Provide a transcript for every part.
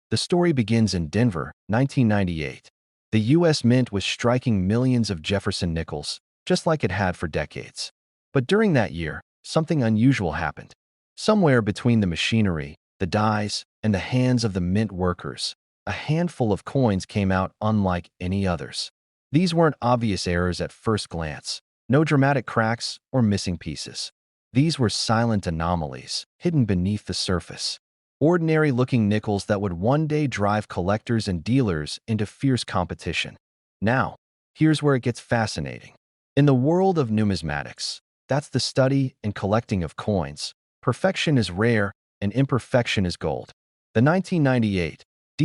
The story begins in Denver, 1998. The U.S. Mint was striking millions of Jefferson nickels, just like it had for decades. But during that year, something unusual happened. Somewhere between the machinery, the dies, and the hands of the mint workers, a handful of coins came out unlike any others. These weren't obvious errors at first glance, no dramatic cracks or missing pieces. These were silent anomalies, hidden beneath the surface. Ordinary-looking nickels that would one day drive collectors and dealers into fierce competition. Now, here's where it gets fascinating. In the world of numismatics, that's the study and collecting of coins, perfection is rare and imperfection is gold. The 1998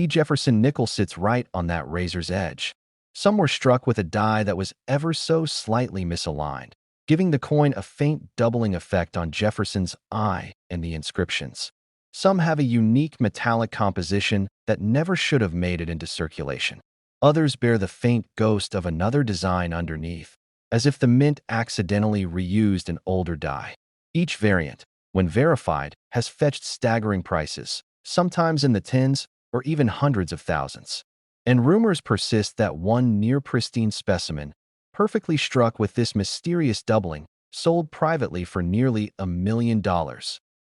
Jefferson Nickel sits right on that razor's edge. Some were struck with a die that was ever so slightly misaligned, giving the coin a faint doubling effect on Jefferson's eye and the inscriptions. Some have a unique metallic composition that never should have made it into circulation. Others bear the faint ghost of another design underneath, as if the mint accidentally reused an older die. Each variant, when verified, has fetched staggering prices, sometimes in the tens or even hundreds of thousands. And rumors persist that one near-pristine specimen, perfectly struck with this mysterious doubling, sold privately for nearly $1 million.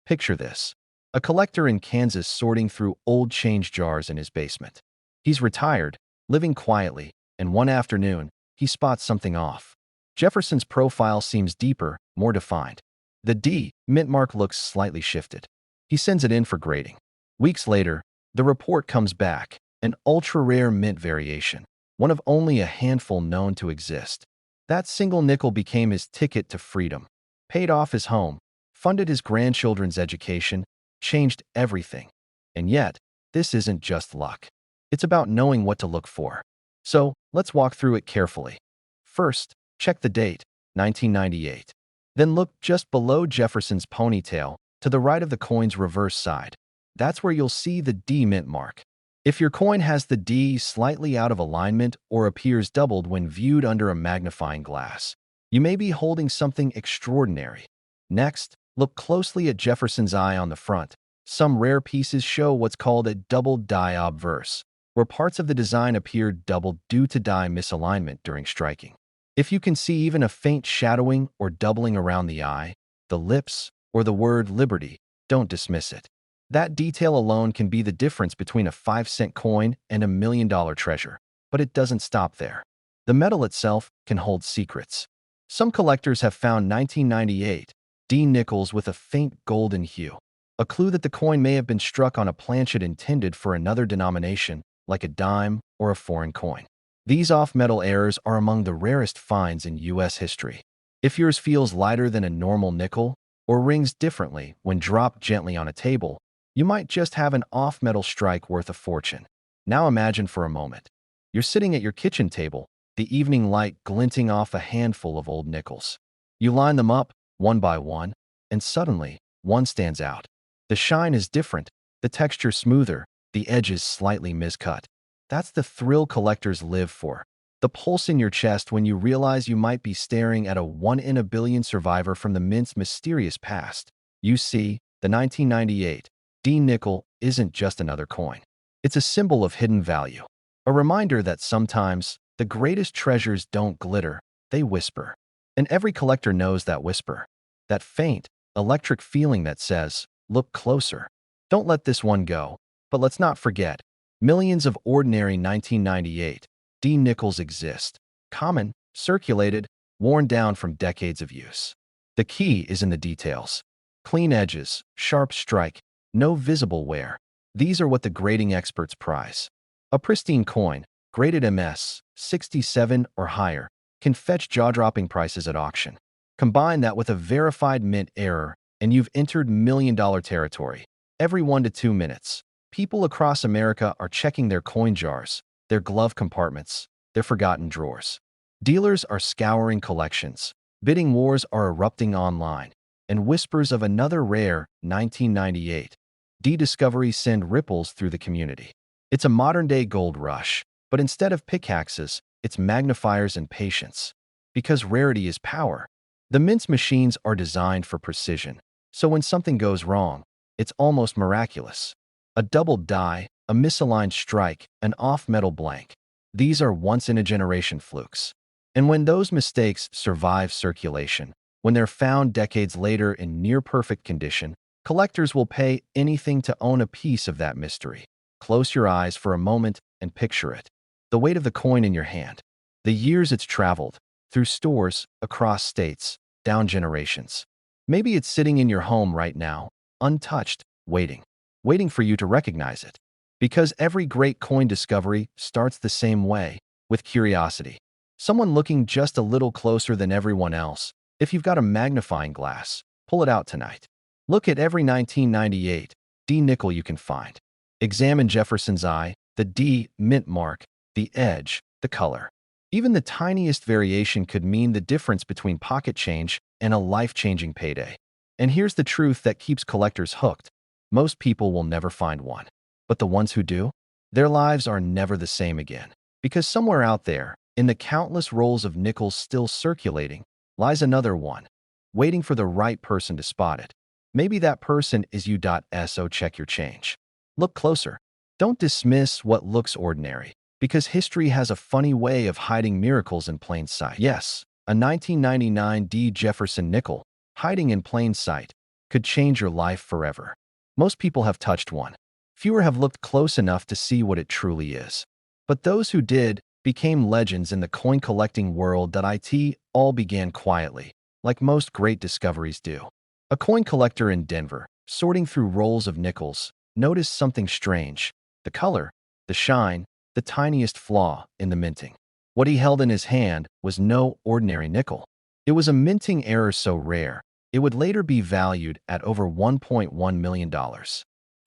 Picture this. A collector in Kansas sorting through old change jars in his basement. He's retired, living quietly, and one afternoon, he spots something off. Jefferson's profile seems deeper, more defined. The D mint mark looks slightly shifted. He sends it in for grading. Weeks later, the report comes back, an ultra-rare mint variation, one of only a handful known to exist. That single nickel became his ticket to freedom, paid off his home, funded his grandchildren's education, changed everything. And yet, this isn't just luck. It's about knowing what to look for. So, let's walk through it carefully. First, check the date, 1998. Then look just below Jefferson's ponytail, to the right of the coin's reverse side. That's where you'll see the D mint mark. If your coin has the D slightly out of alignment or appears doubled when viewed under a magnifying glass, you may be holding something extraordinary. Next, look closely at Jefferson's eye on the front. Some rare pieces show what's called a double die obverse, where parts of the design appear doubled due to die misalignment during striking. If you can see even a faint shadowing or doubling around the eye, the lips, or the word liberty, don't dismiss it. That detail alone can be the difference between a 5-cent coin and $1 million treasure, but it doesn't stop there. The metal itself can hold secrets. Some collectors have found 1998 D nickels with a faint golden hue, a clue that the coin may have been struck on a planchet intended for another denomination, like a dime or a foreign coin. These off-metal errors are among the rarest finds in U.S. history. If yours feels lighter than a normal nickel, or rings differently when dropped gently on a table, you might just have an off-metal strike worth a fortune. Now imagine for a moment. You're sitting at your kitchen table, the evening light glinting off a handful of old nickels. You line them up, one by one, and suddenly, one stands out. The shine is different, the texture smoother, the edges slightly miscut. That's the thrill collectors live for. The pulse in your chest when you realize you might be staring at a 1 in a billion survivor from the mint's mysterious past. You see, the 1998 D nickel isn't just another coin. It's a symbol of hidden value. A reminder that sometimes, the greatest treasures don't glitter, they whisper. And every collector knows that whisper. That faint, electric feeling that says, look closer. Don't let this one go. But let's not forget, millions of ordinary 1998 D nickels exist. Common, circulated, worn down from decades of use. The key is in the details. Clean edges, sharp strike, no visible wear. These are what the grading experts prize. A pristine coin, graded MS, 67 or higher, can fetch jaw-dropping prices at auction. Combine that with a verified mint error, and you've entered million-dollar territory. Every 1 to 2 minutes, people across America are checking their coin jars, their glove compartments, their forgotten drawers. Dealers are scouring collections. Bidding wars are erupting online, and whispers of another rare 1998 D discovery send ripples through the community. It's a modern-day gold rush, but instead of pickaxes, it's magnifiers and patience. Because rarity is power. The mint's machines are designed for precision, so when something goes wrong, it's almost miraculous. A doubled die, a misaligned strike, an off-metal blank. These are once-in-a-generation flukes. And when those mistakes survive circulation, when they're found decades later in near-perfect condition, collectors will pay anything to own a piece of that mystery. Close your eyes for a moment and picture it. The weight of the coin in your hand. The years it's traveled, through stores, across states, down generations. Maybe it's sitting in your home right now, untouched, waiting for you to recognize it. Because every great coin discovery starts the same way, with curiosity. Someone looking just a little closer than everyone else. If you've got a magnifying glass, pull it out tonight. Look at every 1998 D nickel you can find. Examine Jefferson's eye, the D mint mark, the edge, the color. Even the tiniest variation could mean the difference between pocket change and a life-changing payday. And here's the truth that keeps collectors hooked. Most people will never find one. But the ones who do, their lives are never the same again. Because somewhere out there, in the countless rolls of nickels still circulating, lies another one, waiting for the right person to spot it. Maybe that person is you. So check your change. Look closer. Don't dismiss what looks ordinary, because history has a funny way of hiding miracles in plain sight. Yes, a 1999 D Jefferson Nickel, hiding in plain sight, could change your life forever. Most people have touched one. Fewer have looked close enough to see what it truly is. But those who did became legends in the coin-collecting world. It all began quietly, like most great discoveries do. A coin collector in Denver, sorting through rolls of nickels, noticed something strange. The color, the shine, the tiniest flaw in the minting. What he held in his hand was no ordinary nickel. It was a minting error so rare, it would later be valued at over $1.1 million.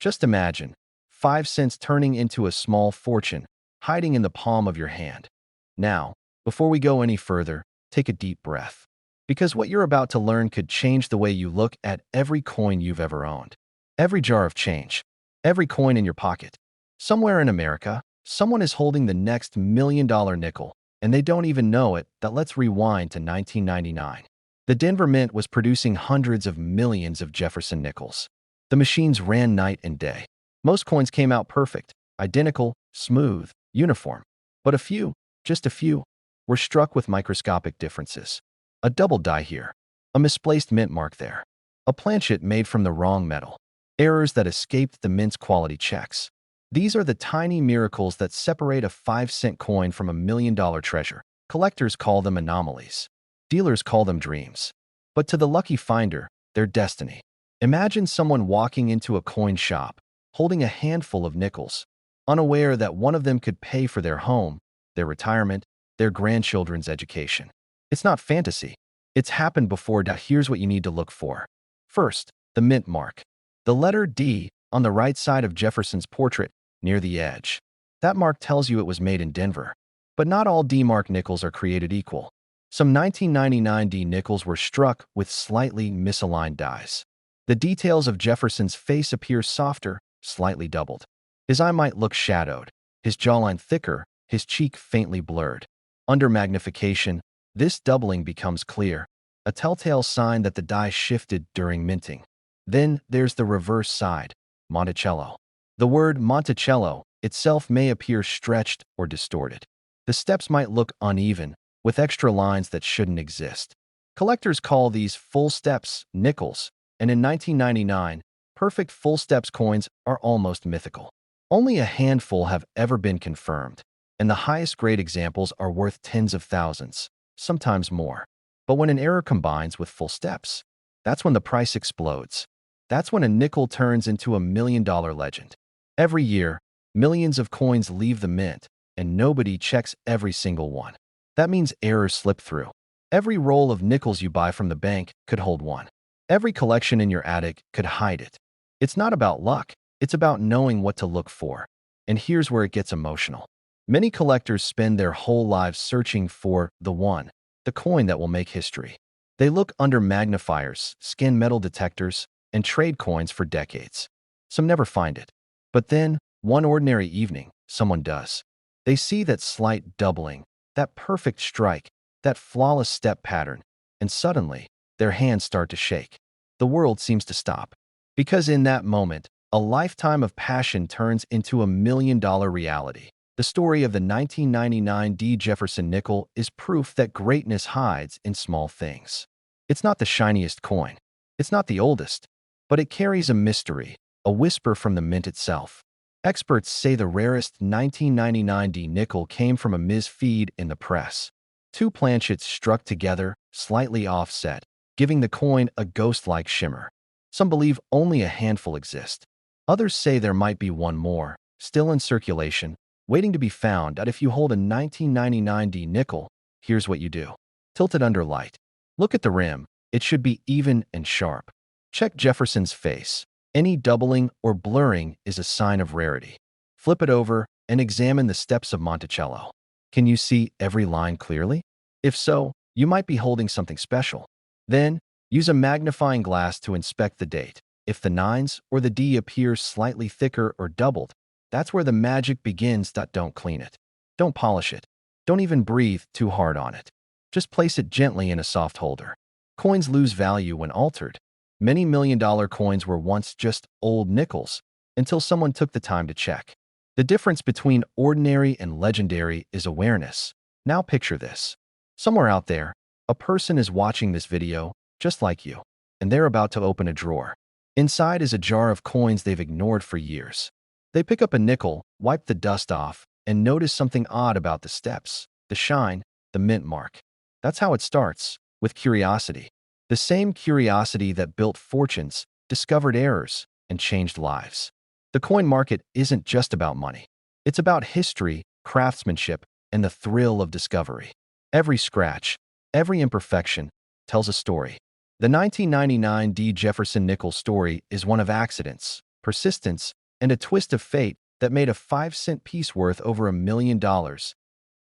Just imagine, 5 cents turning into a small fortune, hiding in the palm of your hand. Now, before we go any further, take a deep breath. Because what you're about to learn could change the way you look at every coin you've ever owned. Every jar of change, every coin in your pocket. Somewhere in America, someone is holding the next $1 million nickel, and they don't even know it. Let's rewind to 1999. The Denver Mint was producing hundreds of millions of Jefferson nickels. The machines ran night and day. Most coins came out perfect, identical, smooth, uniform. But a few, just a few, were struck with microscopic differences. A double die here, a misplaced mint mark there, a planchet made from the wrong metal. Errors that escaped the mint's quality checks. These are the tiny miracles that separate a 5-cent coin from a $1 million treasure. Collectors call them anomalies. Dealers call them dreams. But to the lucky finder, they're destiny. Imagine someone walking into a coin shop, holding a handful of nickels, unaware that one of them could pay for their home, their retirement, their grandchildren's education. It's not fantasy. It's happened before. Here's what you need to look for. First, the mint mark. The letter D on the right side of Jefferson's portrait, near the edge. That mark tells you it was made in Denver. But not all D-mark nickels are created equal. Some 1999 D nickels were struck with slightly misaligned dies. The details of Jefferson's face appear softer, slightly doubled. His eye might look shadowed, his jawline thicker, his cheek faintly blurred. Under magnification, this doubling becomes clear, a telltale sign that the die shifted during minting. Then there's the reverse side, Monticello. The word Monticello itself may appear stretched or distorted. The steps might look uneven, with extra lines that shouldn't exist. Collectors call these full steps nickels, and in 1999, perfect full steps coins are almost mythical. Only a handful have ever been confirmed, and the highest grade examples are worth tens of thousands, sometimes more. But when an error combines with full steps, that's when the price explodes. That's when a nickel turns into a $1 million legend. Every year, millions of coins leave the mint, and nobody checks every single one. That means errors slip through. Every roll of nickels you buy from the bank could hold one. Every collection in your attic could hide it. It's not about luck. It's about knowing what to look for. And here's where it gets emotional. Many collectors spend their whole lives searching for the one, the coin that will make history. They look under magnifiers, scan metal detectors, and trade coins for decades. Some never find it. But then, one ordinary evening, someone does. They see that slight doubling, that perfect strike, that flawless step pattern, and suddenly, their hands start to shake. The world seems to stop. Because in that moment, A lifetime of passion turns into $1 million reality. The story of the 1999 Jefferson Nickel is proof that greatness hides in small things. It's not the shiniest coin. It's not the oldest. But it carries a mystery, a whisper from the mint itself. Experts say the rarest 1999 nickel came from a misfeed in the press. Two planchets struck together, slightly offset, giving the coin a ghost-like shimmer. Some believe only a handful exist. Others say there might be one more, still in circulation, waiting to be found. If you hold a 1999 nickel, here's what you do. Tilt it under light. Look at the rim. It should be even and sharp. Check Jefferson's face. Any doubling or blurring is a sign of rarity. Flip it over and examine the steps of Monticello. Can you see every line clearly? If so, you might be holding something special. Then, use a magnifying glass to inspect the date. If the 9s or the D appears slightly thicker or doubled, that's where the magic begins. Don't clean it. Don't polish it. Don't even breathe too hard on it. Just place it gently in a soft holder. Coins lose value when altered. Many million-dollar coins were once just old nickels until someone took the time to check. The difference between ordinary and legendary is awareness. Now picture this. Somewhere out there, a person is watching this video, just like you, and they're about to open a drawer. Inside is a jar of coins they've ignored for years. They pick up a nickel, wipe the dust off, and notice something odd about the steps, the shine, the mint mark. That's how it starts, with curiosity. The same curiosity that built fortunes, discovered errors, and changed lives. The coin market isn't just about money. It's about history, craftsmanship, and the thrill of discovery. Every scratch, every imperfection, tells a story. The 1999 Jefferson Nickel story is one of accidents, persistence, and a twist of fate that made a 5-cent piece worth over $1 million.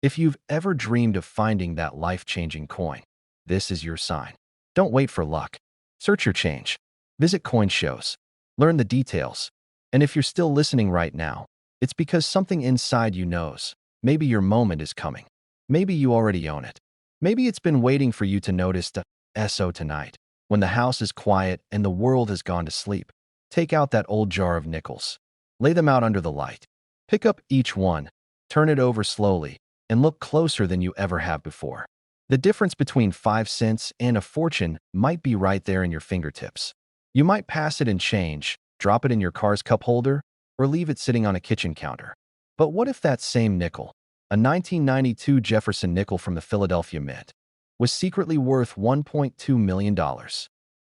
If you've ever dreamed of finding that life-changing coin, this is your sign. Don't wait for luck. Search your change. Visit coin shows. Learn the details. And if you're still listening right now, it's because something inside you knows. Maybe your moment is coming. Maybe you already own it. Maybe it's been waiting for you to notice the SO tonight. When the house is quiet and the world has gone to sleep, take out that old jar of nickels. Lay them out under the light. Pick up each one, turn it over slowly, and look closer than you ever have before. The difference between 5 cents and a fortune might be right there in your fingertips. You might pass it in change, drop it in your car's cup holder, or leave it sitting on a kitchen counter. But what if that same nickel, a 1992 Jefferson Nickel from the Philadelphia Mint, was secretly worth $1.2 million?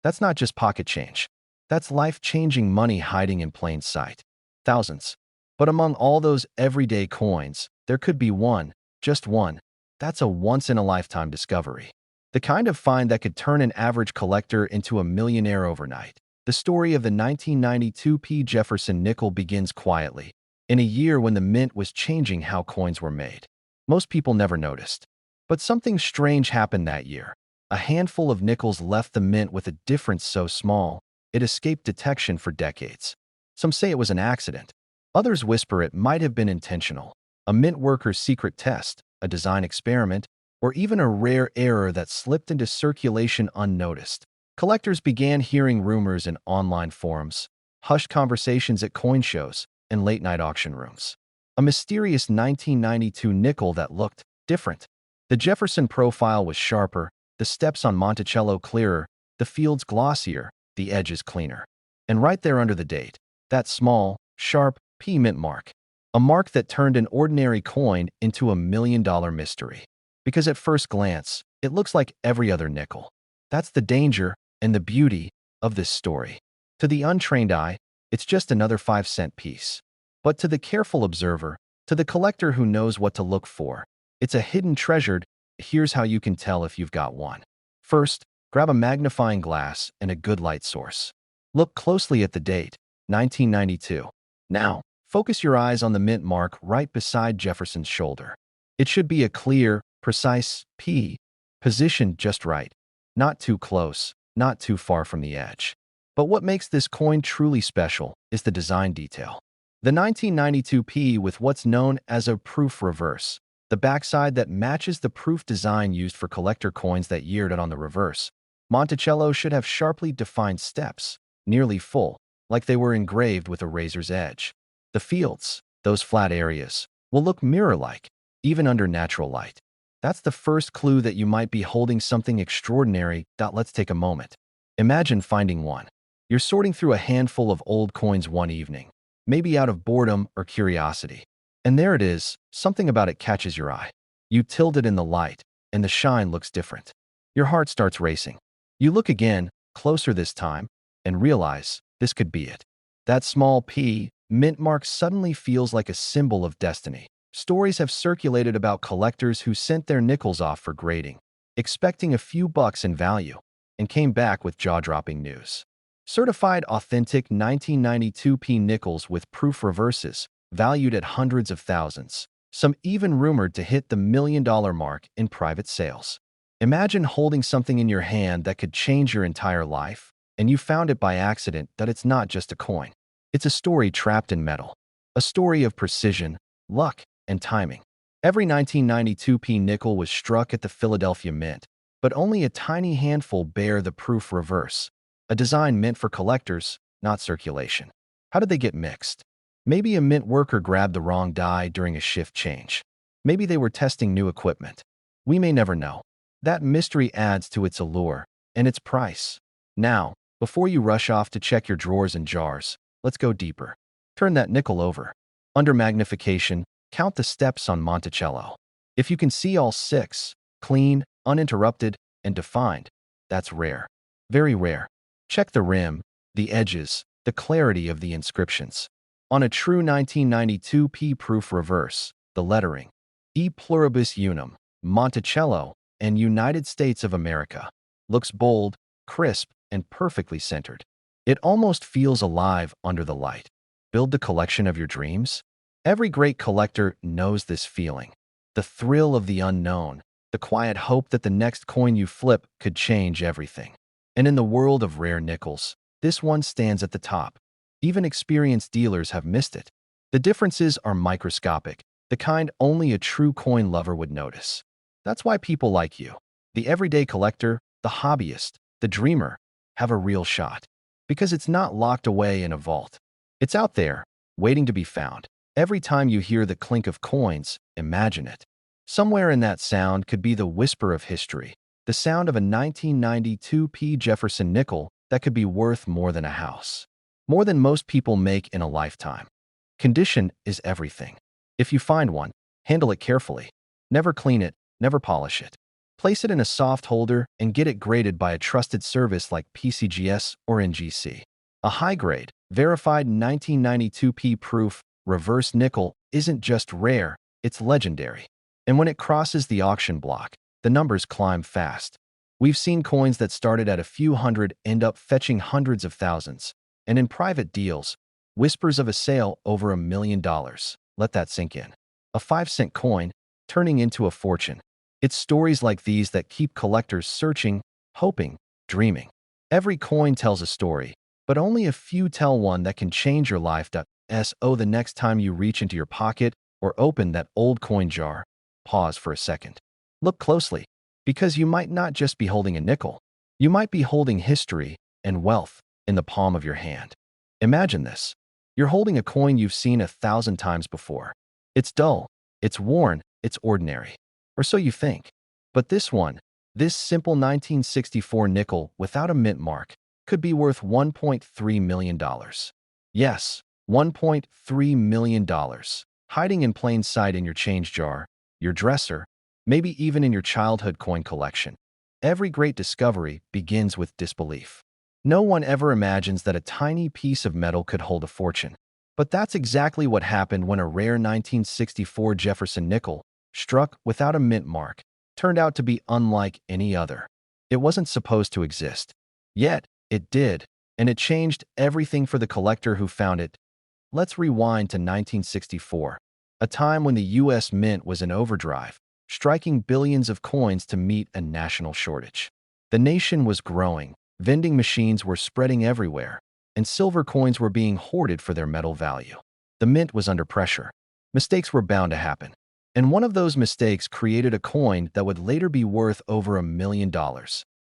That's not just pocket change. That's life-changing money hiding in plain sight. Thousands. But among all those everyday coins, there could be one, just one. That's a once-in-a-lifetime discovery. The kind of find that could turn an average collector into a millionaire overnight. The story of the 1992 Jefferson Nickel begins quietly, in a year when the mint was changing how coins were made. Most people never noticed. But something strange happened that year. A handful of nickels left the mint with a difference so small, it escaped detection for decades. Some say it was an accident. Others whisper it might have been intentional. A mint worker's secret test, a design experiment, or even a rare error that slipped into circulation unnoticed. Collectors began hearing rumors in online forums, hushed conversations at coin shows, and late-night auction rooms. A mysterious 1992 nickel that looked different. The Jefferson profile was sharper, the steps on Monticello clearer, the fields glossier, the edges cleaner. And right there under the date, that small, sharp P mint mark. A mark that turned an ordinary coin into $1 million mystery. Because at first glance, it looks like every other nickel. That's the danger and the beauty of this story. To the untrained eye, it's just another 5-cent piece. But to the careful observer, to the collector who knows what to look for, it's a hidden treasure. Here's how you can tell if you've got one. First, grab a magnifying glass and a good light source. Look closely at the date, 1992. Now, focus your eyes on the mint mark right beside Jefferson's shoulder. It should be a clear, precise P, positioned just right. Not too close, not too far from the edge. But what makes this coin truly special is the design detail. The 1992 P with what's known as a proof reverse, the backside that matches the proof design used for collector coins that year. On the reverse, Monticello should have sharply defined steps, nearly full, like they were engraved with a razor's edge. The fields, those flat areas, will look mirror-like, even under natural light. That's the first clue that you might be holding something extraordinary. Let's take a moment. Imagine finding one. You're sorting through a handful of old coins one evening, maybe out of boredom or curiosity. And there it is, something about it catches your eye. You tilt it in the light, and the shine looks different. Your heart starts racing. You look again, closer this time, and realize this could be it. That small P mint mark suddenly feels like a symbol of destiny. Stories have circulated about collectors who sent their nickels off for grading, expecting a few bucks in value, and came back with jaw-dropping news. Certified authentic 1992 P nickels with proof reverses, valued at hundreds of thousands, some even rumored to hit the $1 million mark in private sales. Imagine holding something in your hand that could change your entire life, and you found it by accident. That it's not just a coin. It's a story trapped in metal. A story of precision, luck, and timing. Every 1992 P nickel was struck at the Philadelphia Mint, but only a tiny handful bear the proof reverse, a design meant for collectors, not circulation. How did they get mixed? Maybe a mint worker grabbed the wrong die during a shift change. Maybe they were testing new equipment. We may never know. That mystery adds to its allure and its price. Now, before you rush off to check your drawers and jars, let's go deeper. Turn that nickel over. Under magnification, count the steps on Monticello. If you can see all 6, clean, uninterrupted, and defined, that's rare. Very rare. Check the rim, the edges, the clarity of the inscriptions. On a true 1992 P proof reverse, the lettering, E pluribus unum, Monticello, and United States of America, looks bold, crisp, and perfectly centered. It almost feels alive under the light. Build the collection of your dreams? Every great collector knows this feeling. The thrill of the unknown, the quiet hope that the next coin you flip could change everything. And in the world of rare nickels, this one stands at the top. Even experienced dealers have missed it. The differences are microscopic, the kind only a true coin lover would notice. That's why people like you, the everyday collector, the hobbyist, the dreamer, have a real shot. Because it's not locked away in a vault. It's out there, waiting to be found. Every time you hear the clink of coins, imagine it. Somewhere in that sound could be the whisper of history, the sound of a 1992 P Jefferson nickel that could be worth more than a house. More than most people make in a lifetime. Condition is everything. If you find one, handle it carefully. Never clean it, never polish it. Place it in a soft holder and get it graded by a trusted service like PCGS or NGC. A high-grade, verified 1992 P proof reverse nickel isn't just rare, it's legendary. And when it crosses the auction block, the numbers climb fast. We've seen coins that started at a few hundred end up fetching hundreds of thousands. And in private deals, whispers of a sale over $1 million. Let that sink in. A 5-cent coin turning into a fortune. It's stories like these that keep collectors searching, hoping, dreaming. Every coin tells a story, but only a few tell one that can change your life. So the next time you reach into your pocket or open that old coin jar, pause for a second. Look closely, because you might not just be holding a nickel. You might be holding history and wealth in the palm of your hand. Imagine this. You're holding a coin you've seen 1,000 times before. It's dull, it's worn, it's ordinary. Or so you think. But this one, this simple 1964 nickel without a mint mark, could be worth $1.3 million. Yes, $1.3 million. Hiding in plain sight in your change jar, your dresser, maybe even in your childhood coin collection. Every great discovery begins with disbelief. No one ever imagines that a tiny piece of metal could hold a fortune. But that's exactly what happened when a rare 1964 Jefferson nickel, struck without a mint mark, turned out to be unlike any other. It wasn't supposed to exist. Yet, it did, and it changed everything for the collector who found it. Let's rewind to 1964, a time when the U.S. Mint was in overdrive, striking billions of coins to meet a national shortage. The nation was growing, vending machines were spreading everywhere, and silver coins were being hoarded for their metal value. The mint was under pressure. Mistakes were bound to happen. And one of those mistakes created a coin that would later be worth over $1 million.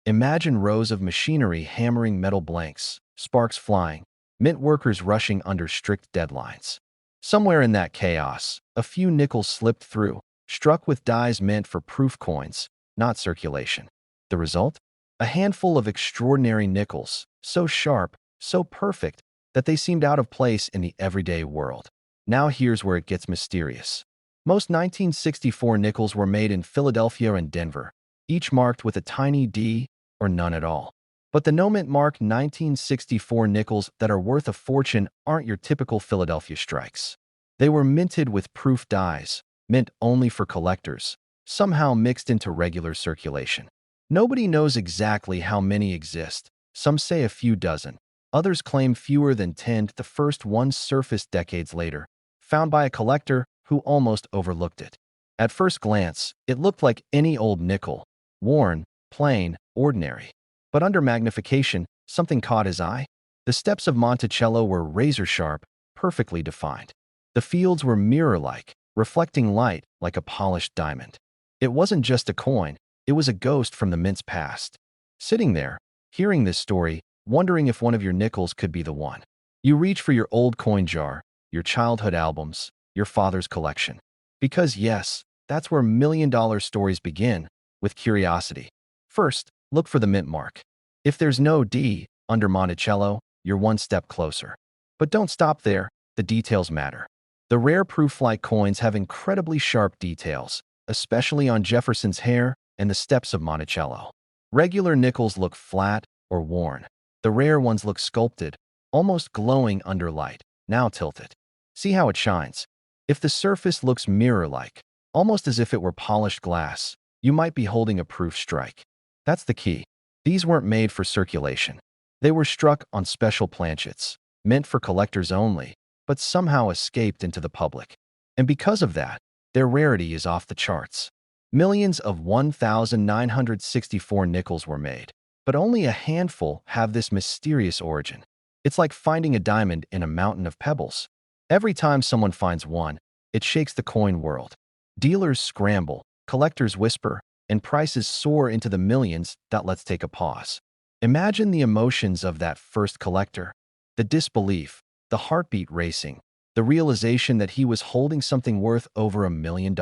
Imagine rows of machinery hammering metal blanks, sparks flying, mint workers rushing under strict deadlines. Somewhere in that chaos, a few nickels slipped through, struck with dies meant for proof coins, not circulation. The result? A handful of extraordinary nickels, so sharp, so perfect, that they seemed out of place in the everyday world. Now here's where it gets mysterious. Most 1964 nickels were made in Philadelphia and Denver, each marked with a tiny D or none at all. But the no-mint mark 1964 nickels that are worth a fortune aren't your typical Philadelphia strikes. They were minted with proof dies, meant only for collectors, somehow mixed into regular circulation. Nobody knows exactly how many exist. Some say a few dozen. Others claim fewer than 10. The first one surfaced decades later, found by a collector who almost overlooked it. At first glance, it looked like any old nickel, worn, plain, ordinary. But under magnification, something caught his eye. The steps of Monticello were razor-sharp, perfectly defined. The fields were mirror-like, reflecting light like a polished diamond. It wasn't just a coin, it was a ghost from the mint's past. Sitting there, hearing this story, wondering if one of your nickels could be the one. You reach for your old coin jar, your childhood albums, your father's collection. Because yes, that's where million-dollar stories begin, with curiosity. First, look for the mint mark. If there's no D under Monticello, you're one step closer. But don't stop there, the details matter. The rare proof-like coins have incredibly sharp details, especially on Jefferson's hair and the steps of Monticello. Regular nickels look flat or worn. The rare ones look sculpted, almost glowing under light. Now tilt it. See how it shines. If the surface looks mirror-like, almost as if it were polished glass, you might be holding a proof strike. That's the key. These weren't made for circulation. They were struck on special planchets, meant for collectors only, but somehow escaped into the public. And because of that, their rarity is off the charts. Millions of 1,964 nickels were made, but only a handful have this mysterious origin. It's like finding a diamond in a mountain of pebbles. Every time someone finds one, it shakes the coin world. Dealers scramble, collectors whisper, and prices soar into the millions. Let's take a pause. Imagine the emotions of that first collector. The disbelief, the heartbeat racing, the realization that he was holding something worth over $1 million.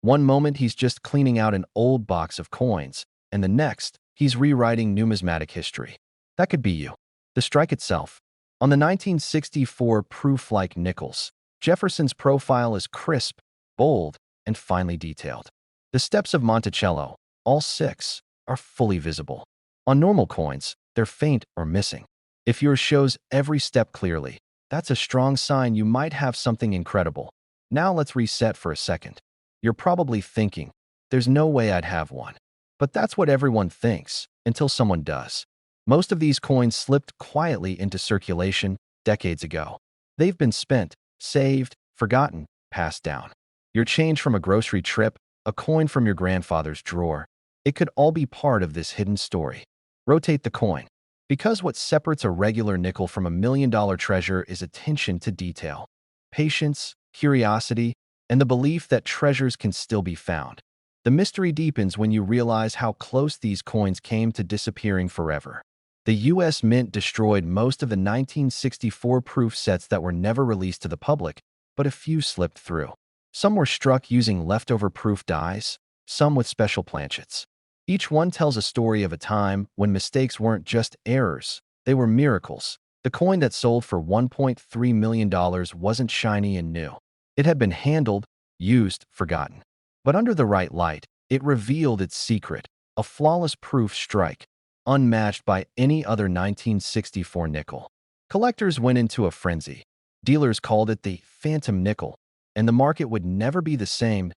One moment he's just cleaning out an old box of coins, and the next, he's rewriting numismatic history. That could be you. The strike itself. On the 1964 proof-like nickels, Jefferson's profile is crisp, bold, and finely detailed. The steps of Monticello, all 6, are fully visible. On normal coins, they're faint or missing. If yours shows every step clearly, that's a strong sign you might have something incredible. Now let's reset for a second. You're probably thinking, there's no way I'd have one. But that's what everyone thinks, until someone does. Most of these coins slipped quietly into circulation decades ago. They've been spent, saved, forgotten, passed down. Your change from a grocery trip, a coin from your grandfather's drawer, it could all be part of this hidden story. Rotate the coin. Because what separates a regular nickel from $1 million treasure is attention to detail, patience, curiosity, and the belief that treasures can still be found. The mystery deepens when you realize how close these coins came to disappearing forever. The U.S. Mint destroyed most of the 1964 proof sets that were never released to the public, but a few slipped through. Some were struck using leftover proof dies, some with special planchets. Each one tells a story of a time when mistakes weren't just errors, they were miracles. The coin that sold for $1.3 million wasn't shiny and new. It had been handled, used, forgotten. But under the right light, it revealed its secret, a flawless proof strike, unmatched by any other 1964 nickel. Collectors went into a frenzy. Dealers called it the phantom nickel, and the market would never be the same.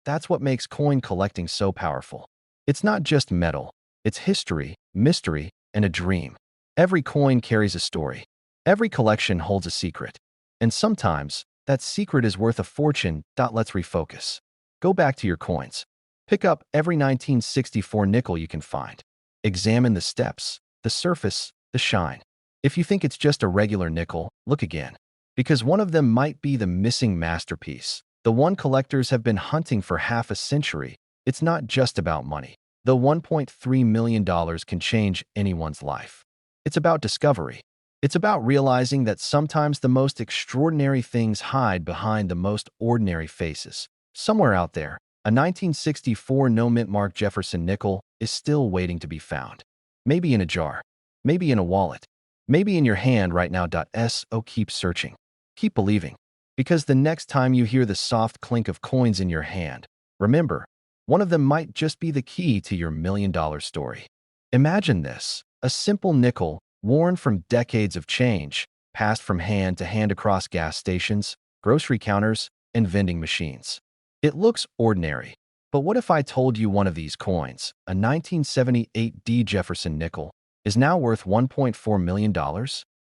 That's what makes coin collecting so powerful. It's not just metal, it's history, mystery, and a dream. Every coin carries a story. Every collection holds a secret. And sometimes, that secret is worth a fortune. Let's refocus. Go back to your coins. Pick up every 1964 nickel you can find. Examine the steps, the surface, the shine. If you think it's just a regular nickel, look again. Because one of them might be the missing masterpiece, the one collectors have been hunting for half a century. It's not just about money. Though $1.3 million can change anyone's life. It's about discovery. It's about realizing that sometimes the most extraordinary things hide behind the most ordinary faces. Somewhere out there, a 1964 no-mint mark Jefferson nickel is still waiting to be found. Maybe in a jar, maybe in a wallet, maybe in your hand right now. So keep searching, keep believing, because the next time you hear the soft clink of coins in your hand, remember, one of them might just be the key to your million-dollar story. Imagine this, a simple nickel worn from decades of change, passed from hand to hand across gas stations, grocery counters, and vending machines. It looks ordinary, but what if I told you one of these coins, a 1978 D Jefferson nickel, is now worth $1.4 million?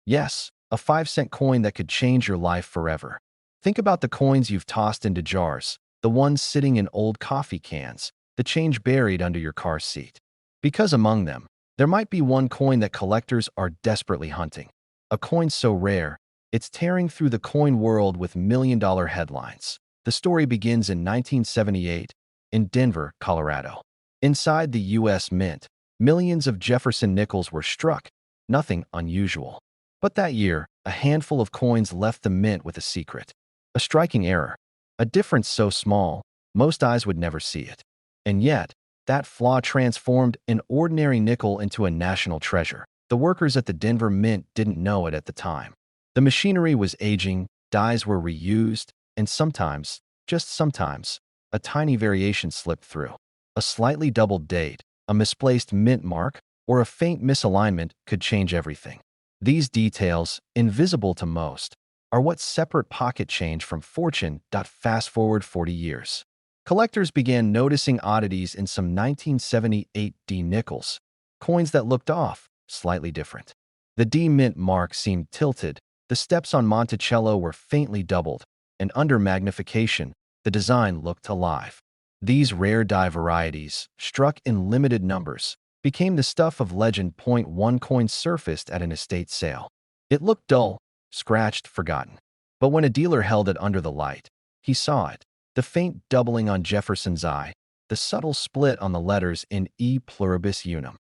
Yes, a 5-cent coin that could change your life forever. Think about the coins you've tossed into jars, the ones sitting in old coffee cans, the change buried under your car seat. Because among them, there might be one coin that collectors are desperately hunting. A coin so rare, it's tearing through the coin world with million-dollar headlines. The story begins in 1978 in Denver, Colorado. Inside the U.S. Mint, millions of Jefferson nickels were struck, nothing unusual. But that year, a handful of coins left the mint with a secret. A striking error. A difference so small, most eyes would never see it. And yet, that flaw transformed an ordinary nickel into a national treasure. The workers at the Denver Mint didn't know it at the time. The machinery was aging, dies were reused, and sometimes, just sometimes, a tiny variation slipped through. A slightly doubled date, a misplaced mint mark, or a faint misalignment could change everything. These details, invisible to most, are what separate pocket change from fortune. Fast forward 40 years. Collectors began noticing oddities in some 1978 D nickels, coins that looked off, slightly different. The D mint mark seemed tilted, the steps on Monticello were faintly doubled, and under magnification, the design looked alive. These rare die varieties, struck in limited numbers, became the stuff of legend. One coin surfaced at an estate sale. It looked dull, scratched, forgotten. But when a dealer held it under the light, he saw it. The faint doubling on Jefferson's eye, the subtle split on the letters in E pluribus unum.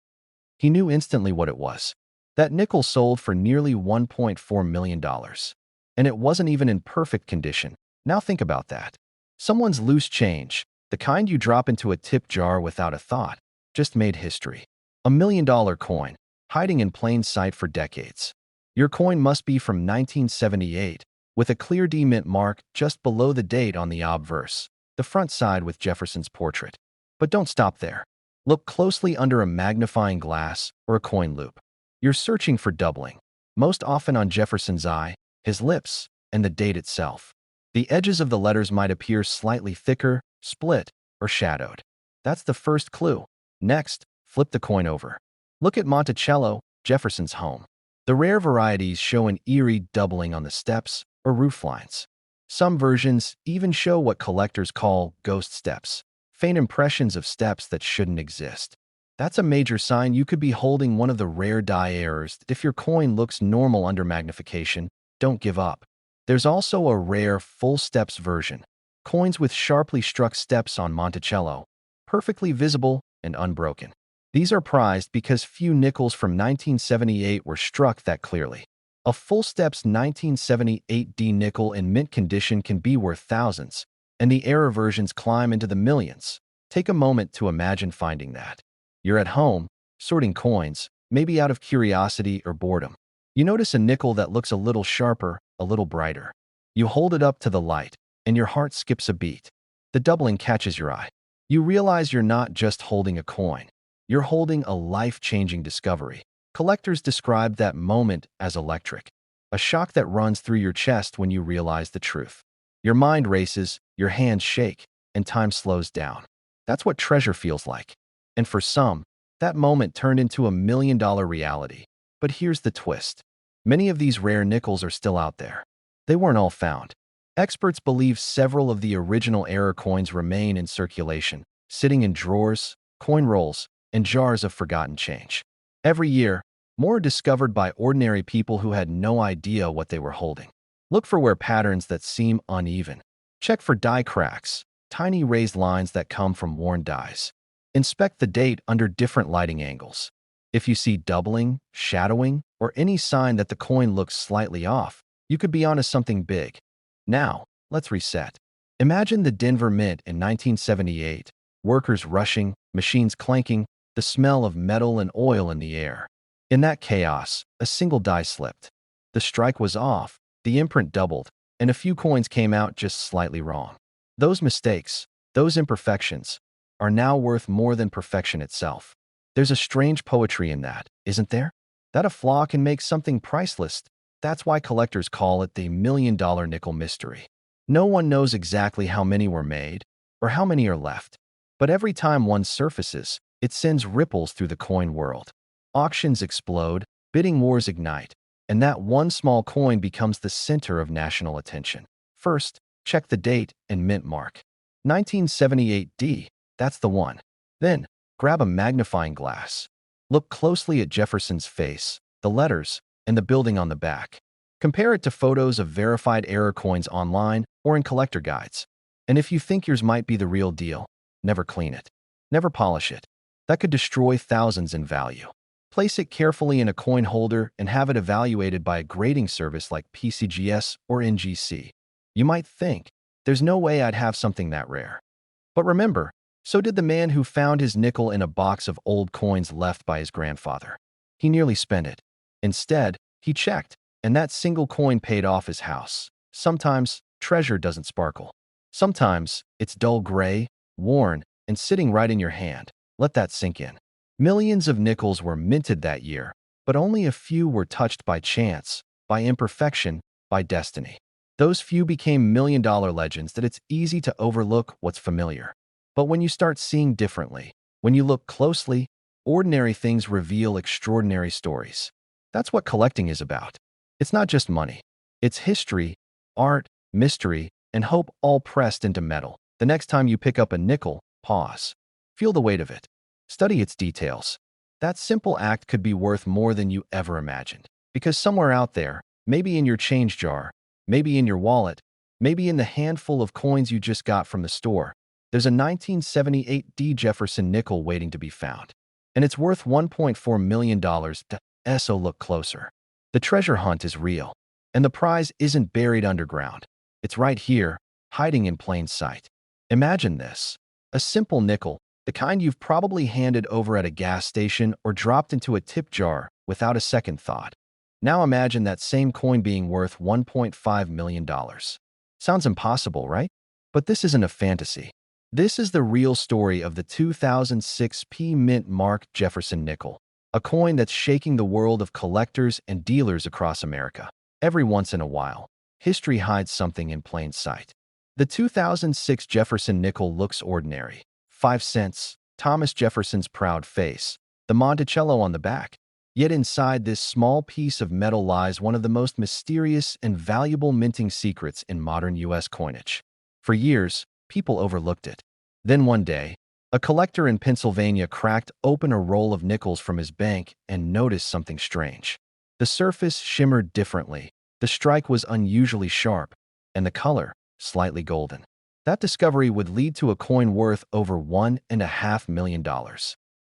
He knew instantly what it was. That nickel sold for nearly $1.4 million. And it wasn't even in perfect condition. Now think about that. Someone's loose change, the kind you drop into a tip jar without a thought, just made history. $1 million coin, hiding in plain sight for decades. Your coin must be from 1978, with a clear D mint mark just below the date on the obverse, the front side with Jefferson's portrait. But don't stop there. Look closely under a magnifying glass or a coin loop. You're searching for doubling, most often on Jefferson's eye, his lips, and the date itself. The edges of the letters might appear slightly thicker, split, or shadowed. That's the first clue. Next, flip the coin over. Look at Monticello, Jefferson's home. The rare varieties show an eerie doubling on the steps or roof lines. Some versions even show what collectors call ghost steps, faint impressions of steps that shouldn't exist. That's a major sign you could be holding one of the rare die errors. If your coin looks normal under magnification, don't give up. There's also a rare full steps version, coins with sharply struck steps on Monticello, perfectly visible and unbroken. These are prized because few nickels from 1978 were struck that clearly. A full steps 1978 D nickel in mint condition can be worth thousands, and the error versions climb into the millions. Take a moment to imagine finding that. You're at home, sorting coins, maybe out of curiosity or boredom. You notice a nickel that looks a little sharper, a little brighter. You hold it up to the light, and your heart skips a beat. The doubling catches your eye. You realize you're not just holding a coin. You're holding a life-changing discovery. Collectors describe that moment as electric, a shock that runs through your chest when you realize the truth. Your mind races, your hands shake, and time slows down. That's what treasure feels like. And for some, that moment turned into $1 million reality. But here's the twist. Many of these rare nickels are still out there. They weren't all found. Experts believe several of the original error coins remain in circulation, sitting in drawers, coin rolls, and jars of forgotten change. Every year, more are discovered by ordinary people who had no idea what they were holding. Look for where patterns that seem uneven. Check for die cracks, tiny raised lines that come from worn dies. Inspect the date under different lighting angles. If you see doubling, shadowing, or any sign that the coin looks slightly off, you could be onto something big. Now, let's reset. Imagine the Denver Mint in 1978, workers rushing, machines clanking, the smell of metal and oil in the air. In that chaos, a single die slipped. The strike was off, the imprint doubled, and a few coins came out just slightly wrong. Those mistakes, those imperfections, are now worth more than perfection itself. There's a strange poetry in that, isn't there? That a flaw can make something priceless. That's why collectors call it the $1,000,000 nickel mystery. No one knows exactly how many were made or how many are left. But every time one surfaces, it sends ripples through the coin world. Auctions explode, bidding wars ignite, and that one small coin becomes the center of national attention. First, check the date and mint mark. 1978D, that's the one. Then, grab a magnifying glass. Look closely at Jefferson's face, the letters, and the building on the back. Compare it to photos of verified error coins online or in collector guides. And if you think yours might be the real deal, never clean it. Never polish it. That could destroy thousands in value. Place it carefully in a coin holder and have it evaluated by a grading service like PCGS or NGC. You might think, there's no way I'd have something that rare. But remember, so did the man who found his nickel in a box of old coins left by his grandfather. He nearly spent it. Instead, he checked, and that single coin paid off his house. Sometimes, treasure doesn't sparkle. Sometimes, it's dull gray, worn, and sitting right in your hand. Let that sink in. Millions of nickels were minted that year, but only a few were touched by chance, by imperfection, by destiny. Those few became $1,000,000 legends that it's easy to overlook what's familiar. But when you start seeing differently, when you look closely, ordinary things reveal extraordinary stories. That's what collecting is about. It's not just money. It's history, art, mystery, and hope all pressed into metal. The next time you pick up a nickel, pause. Feel the weight of it. Study its details. That simple act could be worth more than you ever imagined. Because somewhere out there, maybe in your change jar, maybe in your wallet, maybe in the handful of coins you just got from the store, there's a 1978D Jefferson Nickel waiting to be found. And it's worth $1.4 million. So look closer. The treasure hunt is real. And the prize isn't buried underground. It's right here, hiding in plain sight. Imagine this. A simple nickel, the kind you've probably handed over at a gas station or dropped into a tip jar without a second thought. Now imagine that same coin being worth $1.5 million. Sounds impossible, right? But this isn't a fantasy. This is the real story of the 2006 Mint Mark Jefferson Nickel, a coin that's shaking the world of collectors and dealers across America. Every once in a while, history hides something in plain sight. The 2006 Jefferson Nickel looks ordinary. 5 cents, Thomas Jefferson's proud face, the Monticello on the back. Yet inside this small piece of metal lies one of the most mysterious and valuable minting secrets in modern U.S. coinage. For years, people overlooked it. Then one day, a collector in Pennsylvania cracked open a roll of nickels from his bank and noticed something strange. The surface shimmered differently, the strike was unusually sharp, and the color, slightly golden. That discovery would lead to a coin worth over $1.5 million.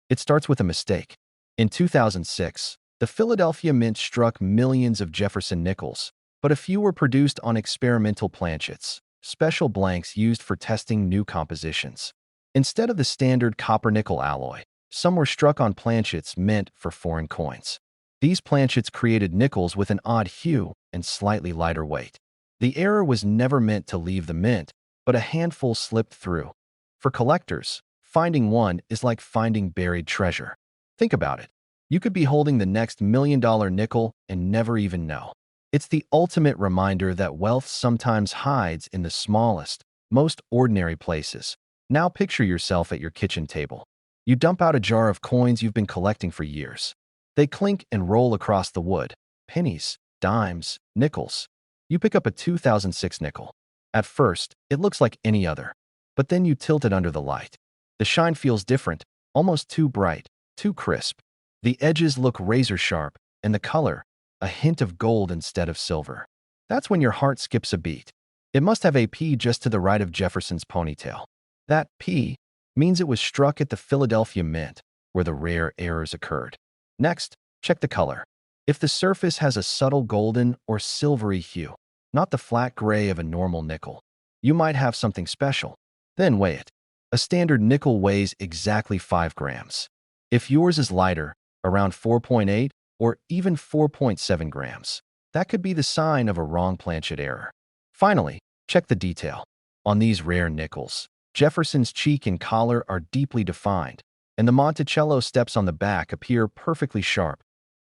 It starts with a mistake. In 2006, the Philadelphia Mint struck millions of Jefferson nickels, but a few were produced on experimental planchets, special blanks used for testing new compositions. Instead of the standard copper-nickel alloy, some were struck on planchets meant for foreign coins. These planchets created nickels with an odd hue and slightly lighter weight. The error was never meant to leave the mint, but a handful slipped through. For collectors, finding one is like finding buried treasure. Think about it. You could be holding the next $1 million nickel and never even know. It's the ultimate reminder that wealth sometimes hides in the smallest, most ordinary places. Now picture yourself at your kitchen table. You dump out a jar of coins you've been collecting for years. They clink and roll across the wood. Pennies, dimes, nickels. You pick up a 2006 nickel. At first, it looks like any other. But then you tilt it under the light. The shine feels different, almost too bright, too crisp. The edges look razor sharp, and the color, a hint of gold instead of silver. That's when your heart skips a beat. It must have a P just to the right of Jefferson's ponytail. That P means it was struck at the Philadelphia Mint, where the rare errors occurred. Next, check the color. If the surface has a subtle golden or silvery hue, not the flat gray of a normal nickel, you might have something special. Then weigh it. A standard nickel weighs exactly 5 grams. If yours is lighter, around 4.8 or even 4.7 grams, that could be the sign of a wrong planchet error. Finally, check the detail. On these rare nickels, Jefferson's cheek and collar are deeply defined, and the Monticello steps on the back appear perfectly sharp.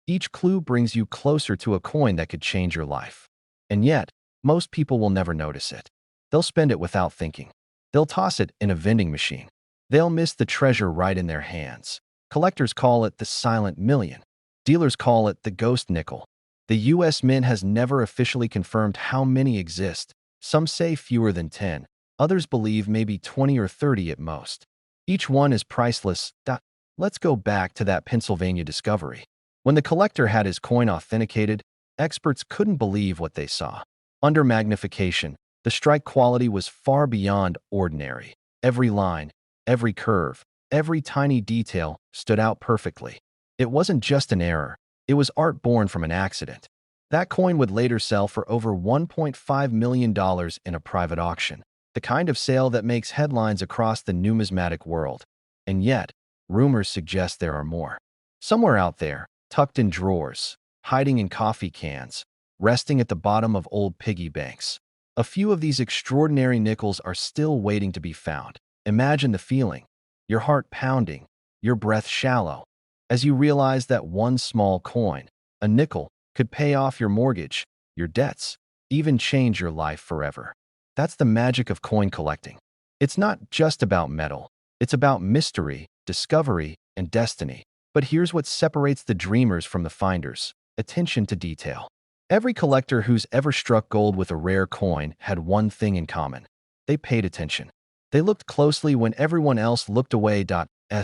Each clue brings you closer to a coin that could change your life. And yet, most people will never notice it. They'll spend it without thinking. They'll toss it in a vending machine. They'll miss the treasure right in their hands. Collectors call it the silent million. Dealers call it the ghost nickel. The U.S. Mint has never officially confirmed how many exist. Some say fewer than 10. Others believe maybe 20 or 30 at most. Each one is priceless. Let's go back to that Pennsylvania discovery. When the collector had his coin authenticated, experts couldn't believe what they saw. Under magnification, the strike quality was far beyond ordinary. Every line, every curve, every tiny detail stood out perfectly. It wasn't just an error. It was art born from an accident. That coin would later sell for over $1.5 million in a private auction, the kind of sale that makes headlines across the numismatic world. And yet, rumors suggest there are more. Somewhere out there, tucked in drawers, hiding in coffee cans, resting at the bottom of old piggy banks, a few of these extraordinary nickels are still waiting to be found. Imagine the feeling, your heart pounding, your breath shallow, as you realize that one small coin, a nickel, could pay off your mortgage, your debts, even change your life forever. That's the magic of coin collecting. It's not just about metal. It's about mystery, discovery, and destiny. But here's what separates the dreamers from the finders: attention to detail. Every collector who's ever struck gold with a rare coin had one thing in common. They paid attention. They looked closely when everyone else looked away.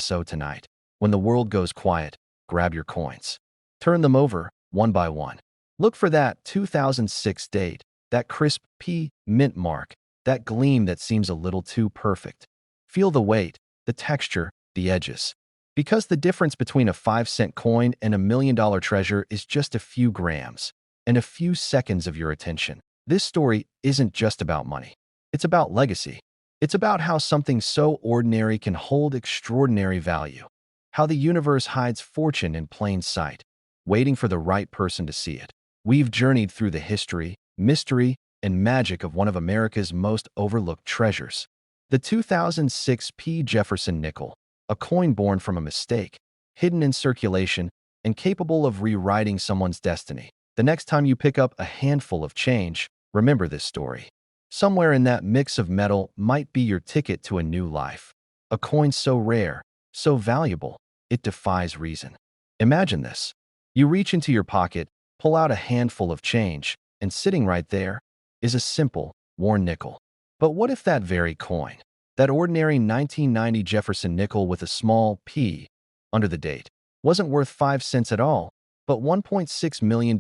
So tonight, when the world goes quiet, grab your coins. Turn them over, one by one. Look for that 2006 date, that crisp P mint mark, that gleam that seems a little too perfect. Feel the weight, the texture, the edges. Because the difference between a 5-cent coin and $1 million treasure is just a few grams and a few seconds of your attention. This story isn't just about money. It's about legacy. It's about how something so ordinary can hold extraordinary value. How the universe hides fortune in plain sight, waiting for the right person to see it. We've journeyed through the history, mystery, and magic of one of America's most overlooked treasures, the 2006 P. Jefferson Nickel, a coin born from a mistake, hidden in circulation, and capable of rewriting someone's destiny. The next time you pick up a handful of change, remember this story. Somewhere in that mix of metal might be your ticket to a new life. A coin so rare, so valuable, it defies reason. Imagine this. You reach into your pocket, pull out a handful of change, and sitting right there is a simple, worn nickel. But what if that very coin, that ordinary 1990 Jefferson nickel with a small P under the date, wasn't worth 5 cents at all, but $1.6 million?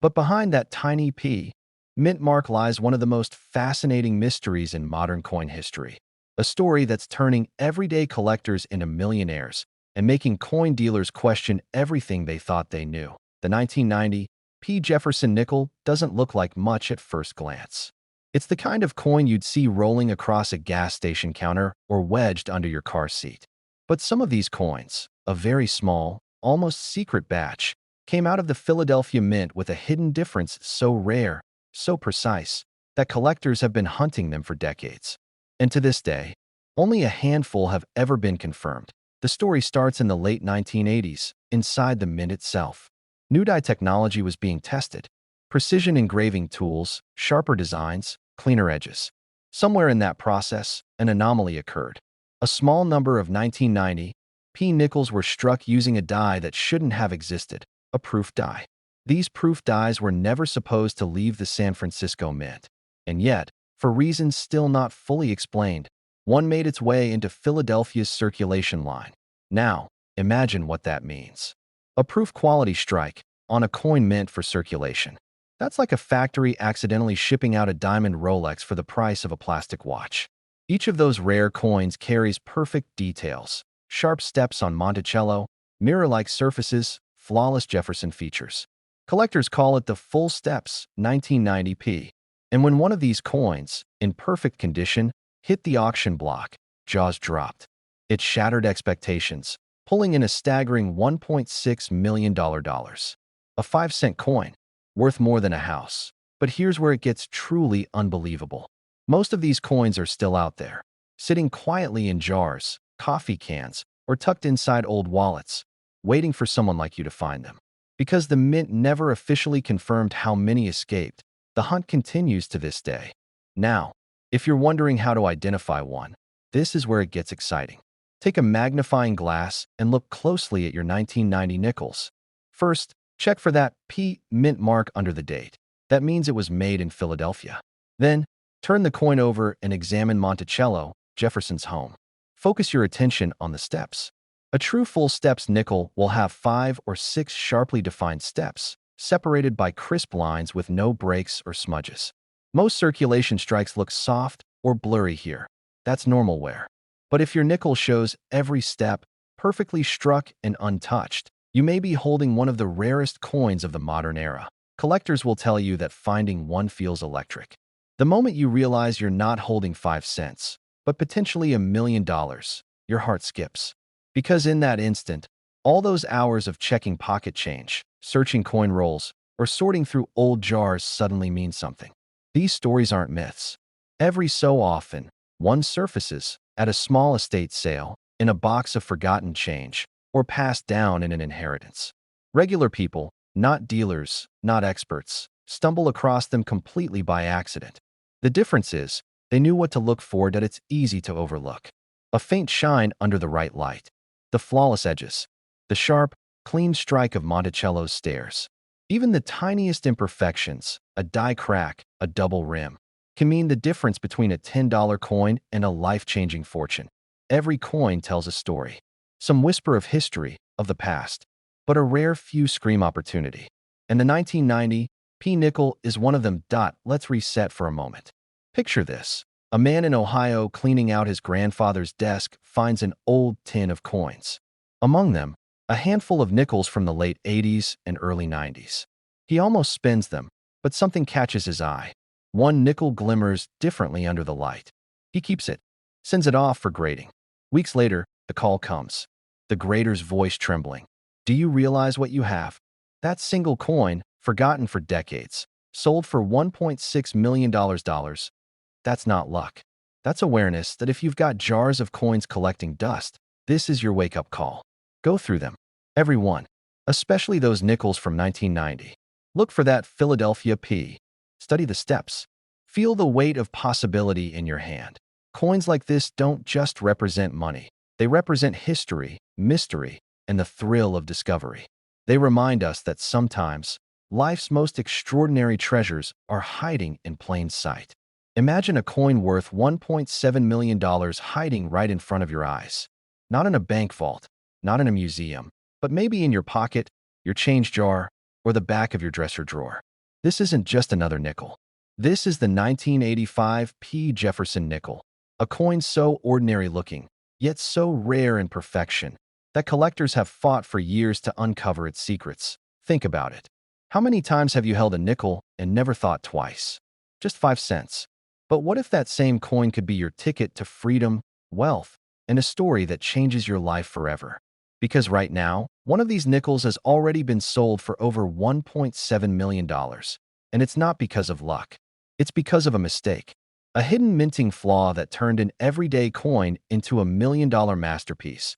But behind that tiny P mint mark lies one of the most fascinating mysteries in modern coin history. A story that's turning everyday collectors into millionaires and making coin dealers question everything they thought they knew. The 1990 P. Jefferson Nickel doesn't look like much at first glance. It's the kind of coin you'd see rolling across a gas station counter or wedged under your car seat. But some of these coins, a very small, almost secret batch, came out of the Philadelphia Mint with a hidden difference so rare, so precise, that collectors have been hunting them for decades. And to this day, only a handful have ever been confirmed. The story starts in the late 1980s, inside the mint itself. New dye technology was being tested. Precision engraving tools, sharper designs, cleaner edges. Somewhere in that process, an anomaly occurred. A small number of 1990 P nickels were struck using a dye that shouldn't have existed, a proof dye. These proof dyes were never supposed to leave the San Francisco Mint. And yet, for reasons still not fully explained, one made its way into Philadelphia's circulation line. Now, imagine what that means. A proof quality strike on a coin meant for circulation. That's like a factory accidentally shipping out a diamond Rolex for the price of a plastic watch. Each of those rare coins carries perfect details: sharp steps on Monticello, mirror-like surfaces, flawless Jefferson features. Collectors call it the full steps 1990p. And when one of these coins, in perfect condition, hit the auction block, jaws dropped. It shattered expectations, pulling in a staggering $1.6 million. A 5-cent coin, worth more than a house. But here's where it gets truly unbelievable. Most of these coins are still out there, sitting quietly in jars, coffee cans, or tucked inside old wallets, waiting for someone like you to find them. Because the mint never officially confirmed how many escaped, the hunt continues to this day. Now, if you're wondering how to identify one, this is where it gets exciting. Take a magnifying glass and look closely at your 1990 nickels. First, check for that P mint mark under the date. That means it was made in Philadelphia. Then, turn the coin over and examine Monticello, Jefferson's home. Focus your attention on the steps. A true full steps nickel will have 5 or 6 sharply defined steps, separated by crisp lines with no breaks or smudges. Most circulation strikes look soft or blurry here. That's normal wear. But if your nickel shows every step, perfectly struck and untouched, you may be holding one of the rarest coins of the modern era. Collectors will tell you that finding one feels electric. The moment you realize you're not holding 5 cents, but potentially $1 million, your heart skips. Because in that instant, all those hours of checking pocket change, searching coin rolls, or sorting through old jars suddenly mean something. These stories aren't myths. Every so often, one surfaces at a small estate sale, in a box of forgotten change, or passed down in an inheritance. Regular people, not dealers, not experts, stumble across them completely by accident. The difference is, they knew what to look for that it's easy to overlook. A faint shine under the right light. The flawless edges. The sharp, clean strike of Monticello's stairs. Even the tiniest imperfections, a die crack, a double rim, can mean the difference between a $10 coin and a life-changing fortune. Every coin tells a story. Some whisper of history, of the past, but a rare few scream opportunity. And the 1990 P nickel is one of them. Let's reset for a moment. Picture this. A man in Ohio cleaning out his grandfather's desk finds an old tin of coins. Among them, a handful of nickels from the late 80s and early 90s. He almost spends them, but something catches his eye. One nickel glimmers differently under the light. He keeps it, sends it off for grading. Weeks later, the call comes. The grader's voice trembling. Do you realize what you have? That single coin, forgotten for decades, sold for $1.6 million. That's not luck. That's awareness that if you've got jars of coins collecting dust, this is your wake-up call. Go through them. Every one. Especially those nickels from 1990. Look for that Philadelphia P. Study the steps. Feel the weight of possibility in your hand. Coins like this don't just represent money. They represent history, mystery, and the thrill of discovery. They remind us that sometimes, life's most extraordinary treasures are hiding in plain sight. Imagine a coin worth $1.7 million hiding right in front of your eyes. Not in a bank vault, not in a museum, but maybe in your pocket, your change jar, or the back of your dresser drawer. This isn't just another nickel. This is the 1985 P. Jefferson Nickel, a coin so ordinary-looking, yet so rare in perfection, that collectors have fought for years to uncover its secrets. Think about it. How many times have you held a nickel and never thought twice? Just 5 cents. But what if that same coin could be your ticket to freedom, wealth, and a story that changes your life forever? Because right now, one of these nickels has already been sold for over $1.7 million. And it's not because of luck. It's because of a mistake. A hidden minting flaw that turned an everyday coin into a $1 million masterpiece.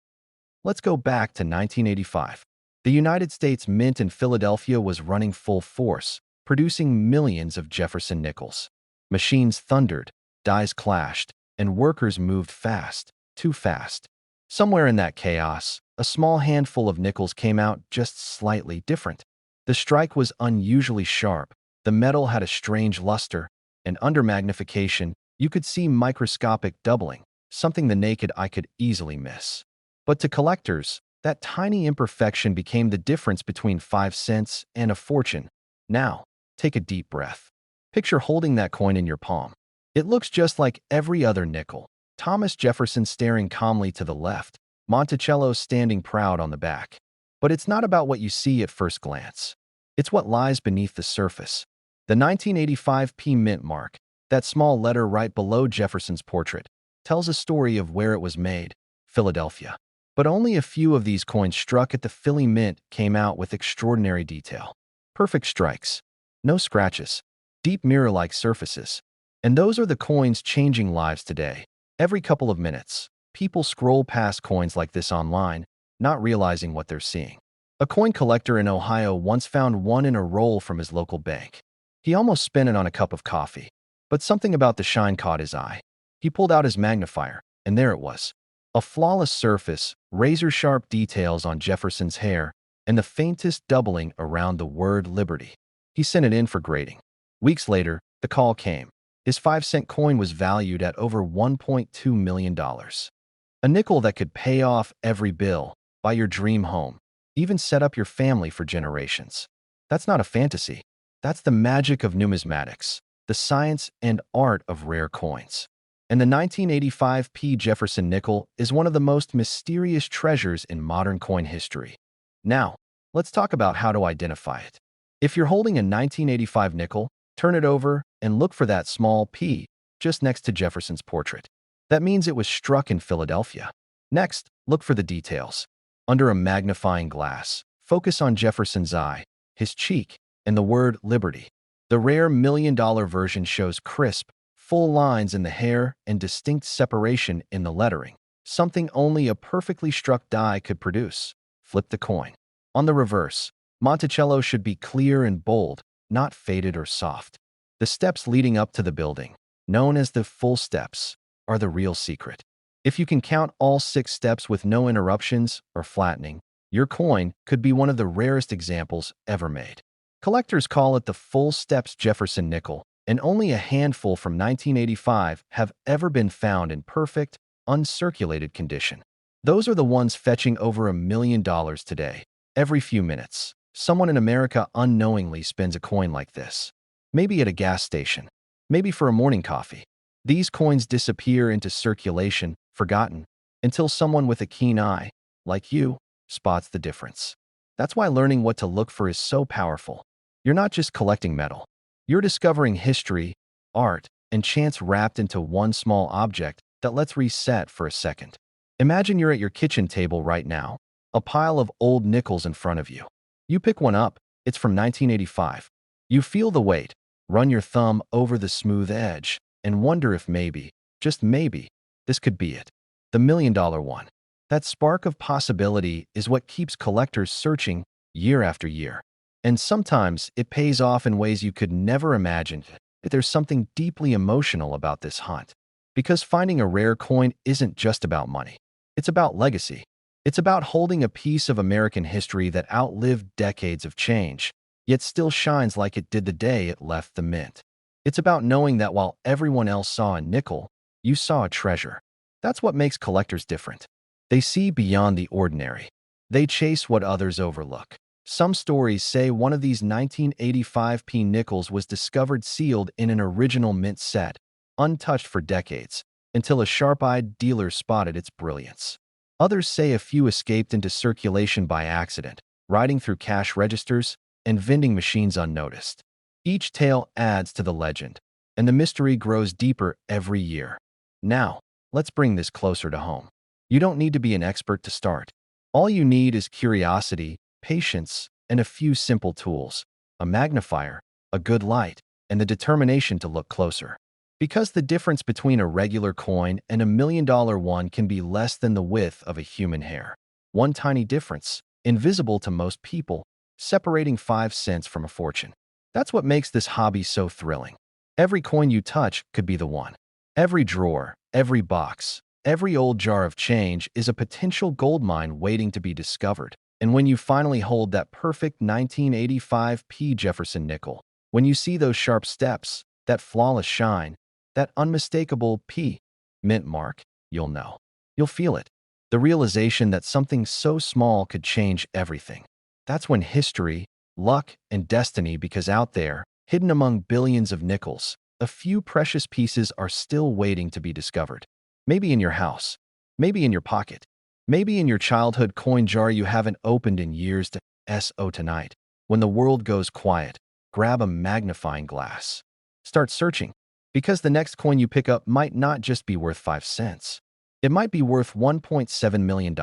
Let's go back to 1985. The United States Mint in Philadelphia was running full force, producing millions of Jefferson nickels. Machines thundered, dies clashed, and workers moved fast, too fast. Somewhere in that chaos, a small handful of nickels came out just slightly different. The strike was unusually sharp, the metal had a strange luster, and under magnification, you could see microscopic doubling, something the naked eye could easily miss. But to collectors, that tiny imperfection became the difference between 5 cents and a fortune. Now, take a deep breath. Picture holding that coin in your palm. It looks just like every other nickel. Thomas Jefferson staring calmly to the left, Monticello standing proud on the back. But it's not about what you see at first glance. It's what lies beneath the surface. The 1985p mint mark, that small letter right below Jefferson's portrait, tells a story of where it was made, Philadelphia. But only a few of these coins struck at the Philly Mint came out with extraordinary detail. Perfect strikes, no scratches, deep mirror-like surfaces. And those are the coins changing lives today. Every couple of minutes, people scroll past coins like this online, not realizing what they're seeing. A coin collector in Ohio once found one in a roll from his local bank. He almost spent it on a cup of coffee, but something about the shine caught his eye. He pulled out his magnifier, and there it was. A flawless surface, razor-sharp details on Jefferson's hair, and the faintest doubling around the word liberty. He sent it in for grading. Weeks later, the call came. His 5-cent coin was valued at over $1.2 million. A nickel that could pay off every bill, buy your dream home, even set up your family for generations. That's not a fantasy. That's the magic of numismatics, the science and art of rare coins. And the 1985p Jefferson Nickel is one of the most mysterious treasures in modern coin history. Now, let's talk about how to identify it. If you're holding a 1985 nickel, turn it over and look for that small P just next to Jefferson's portrait. That means it was struck in Philadelphia. Next, look for the details. Under a magnifying glass, focus on Jefferson's eye, his cheek, and the word liberty. The rare million-dollar version shows crisp, full lines in the hair and distinct separation in the lettering, something only a perfectly struck die could produce. Flip the coin. On the reverse, Monticello should be clear and bold, not faded or soft. The steps leading up to the building, known as the full steps, are the real secret. If you can count all 6 steps with no interruptions or flattening, your coin could be one of the rarest examples ever made. Collectors call it the full steps Jefferson Nickel, and only a handful from 1985 have ever been found in perfect, uncirculated condition. Those are the ones fetching over $1 million today. Every few minutes, someone in America unknowingly spends a coin like this. Maybe at a gas station, maybe for a morning coffee. These coins disappear into circulation, forgotten, until someone with a keen eye, like you, spots the difference. That's why learning what to look for is so powerful. You're not just collecting metal. You're discovering history, art, and chance wrapped into one small object that lets reset for a second. Imagine you're at your kitchen table right now, a pile of old nickels in front of you. You pick one up, it's from 1985. You feel the weight, run your thumb over the smooth edge, and wonder if maybe, just maybe, this could be it. The $1 million one. That spark of possibility is what keeps collectors searching year after year. And sometimes it pays off in ways you could never imagine. There's something deeply emotional about this hunt. Because finding a rare coin isn't just about money. It's about legacy. It's about holding a piece of American history that outlived decades of change, yet still shines like it did the day it left the mint. It's about knowing that while everyone else saw a nickel, you saw a treasure. That's what makes collectors different. They see beyond the ordinary. They chase what others overlook. Some stories say one of these 1985p nickels was discovered sealed in an original mint set, untouched for decades, until a sharp-eyed dealer spotted its brilliance. Others say a few escaped into circulation by accident, riding through cash registers and vending machines unnoticed. Each tale adds to the legend, and the mystery grows deeper every year. Now, let's bring this closer to home. You don't need to be an expert to start. All you need is curiosity, patience, and a few simple tools: a magnifier, a good light, and the determination to look closer. Because the difference between a regular coin and a $1 million one can be less than the width of a human hair. One tiny difference, invisible to most people, separating 5 cents from a fortune. That's what makes this hobby so thrilling. Every coin you touch could be the one. Every drawer, every box, every old jar of change is a potential goldmine waiting to be discovered. And when you finally hold that perfect 1985p Jefferson Nickel, when you see those sharp steps, that flawless shine, that unmistakable P mint mark, you'll know. You'll feel it. The realization that something so small could change everything. That's when history, luck, and destiny, because out there, hidden among billions of nickels, a few precious pieces are still waiting to be discovered. Maybe in your house, maybe in your pocket, Maybe in your childhood coin jar you haven't opened in years. So tonight, when the world goes quiet, grab a magnifying glass. Start searching, because the next coin you pick up might not just be worth 5 cents. It might be worth $1.7 million.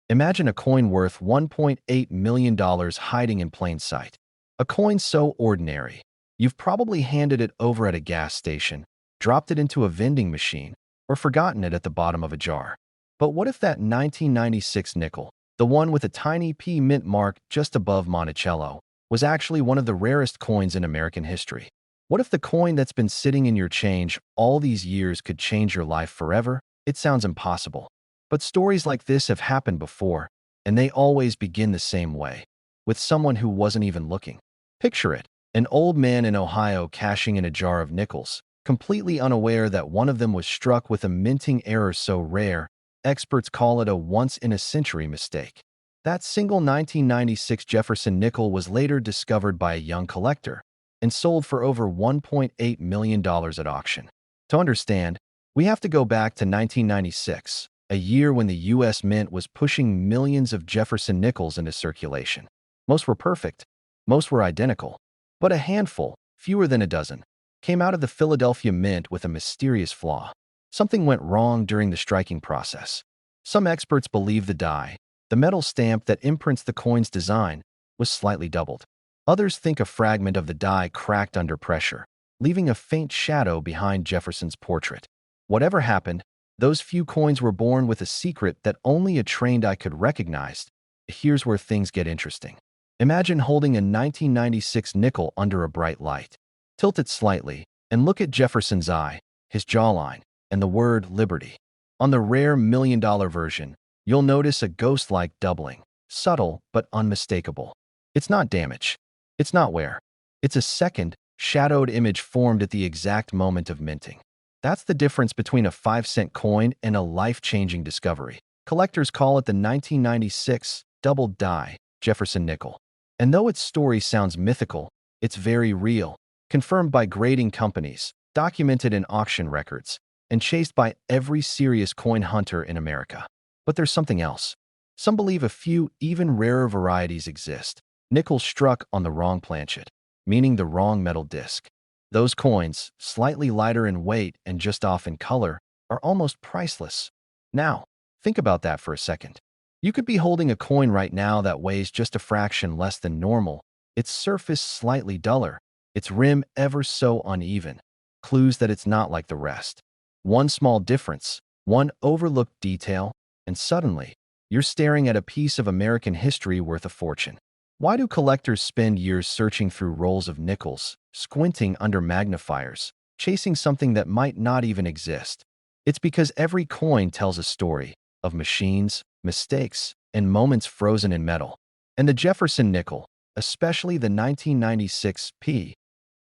Imagine a coin worth $1.8 million hiding in plain sight. A coin so ordinary, you've probably handed it over at a gas station, dropped it into a vending machine, or forgotten it at the bottom of a jar. But what if that 1996 nickel, the one with a tiny P mint mark just above Monticello, was actually one of the rarest coins in American history? What if the coin that's been sitting in your change all these years could change your life forever? It sounds impossible. But stories like this have happened before, and they always begin the same way, with someone who wasn't even looking. Picture it, an old man in Ohio cashing in a jar of nickels, completely unaware that one of them was struck with a minting error so rare, experts call it a once-in-a-century mistake. That single 1996 Jefferson nickel was later discovered by a young collector and sold for over $1.8 million at auction. To understand, we have to go back to 1996, a year when the U.S. Mint was pushing millions of Jefferson nickels into circulation. Most were perfect, most were identical, but a handful, fewer than a dozen, came out of the Philadelphia Mint with a mysterious flaw. Something went wrong during the striking process. Some experts believe the die, the metal stamp that imprints the coin's design, was slightly doubled. Others think a fragment of the die cracked under pressure, leaving a faint shadow behind Jefferson's portrait. Whatever happened, those few coins were born with a secret that only a trained eye could recognize. Here's where things get interesting. Imagine holding a 1996 nickel under a bright light. Tilt it slightly and look at Jefferson's eye, his jawline, and the word liberty. On the rare million-dollar version, you'll notice a ghost-like doubling, subtle but unmistakable. It's not damage. It's not wear. It's a second, shadowed image formed at the exact moment of minting. That's the difference between a 5-cent coin and a life-changing discovery. Collectors call it the 1996 doubled die Jefferson nickel. And though its story sounds mythical, it's very real, confirmed by grading companies, documented in auction records, and chased by every serious coin hunter in America. But there's something else. Some believe a few, even rarer varieties exist. Nickels struck on the wrong planchet, meaning the wrong metal disc. Those coins, slightly lighter in weight and just off in color, are almost priceless. Now, think about that for a second. You could be holding a coin right now that weighs just a fraction less than normal, its surface slightly duller, its rim ever so uneven. Clues that it's not like the rest. One small difference, one overlooked detail, and suddenly, you're staring at a piece of American history worth a fortune. Why do collectors spend years searching through rolls of nickels, squinting under magnifiers, chasing something that might not even exist? It's because every coin tells a story of machines, mistakes, and moments frozen in metal. And the Jefferson nickel, especially the 1996 P,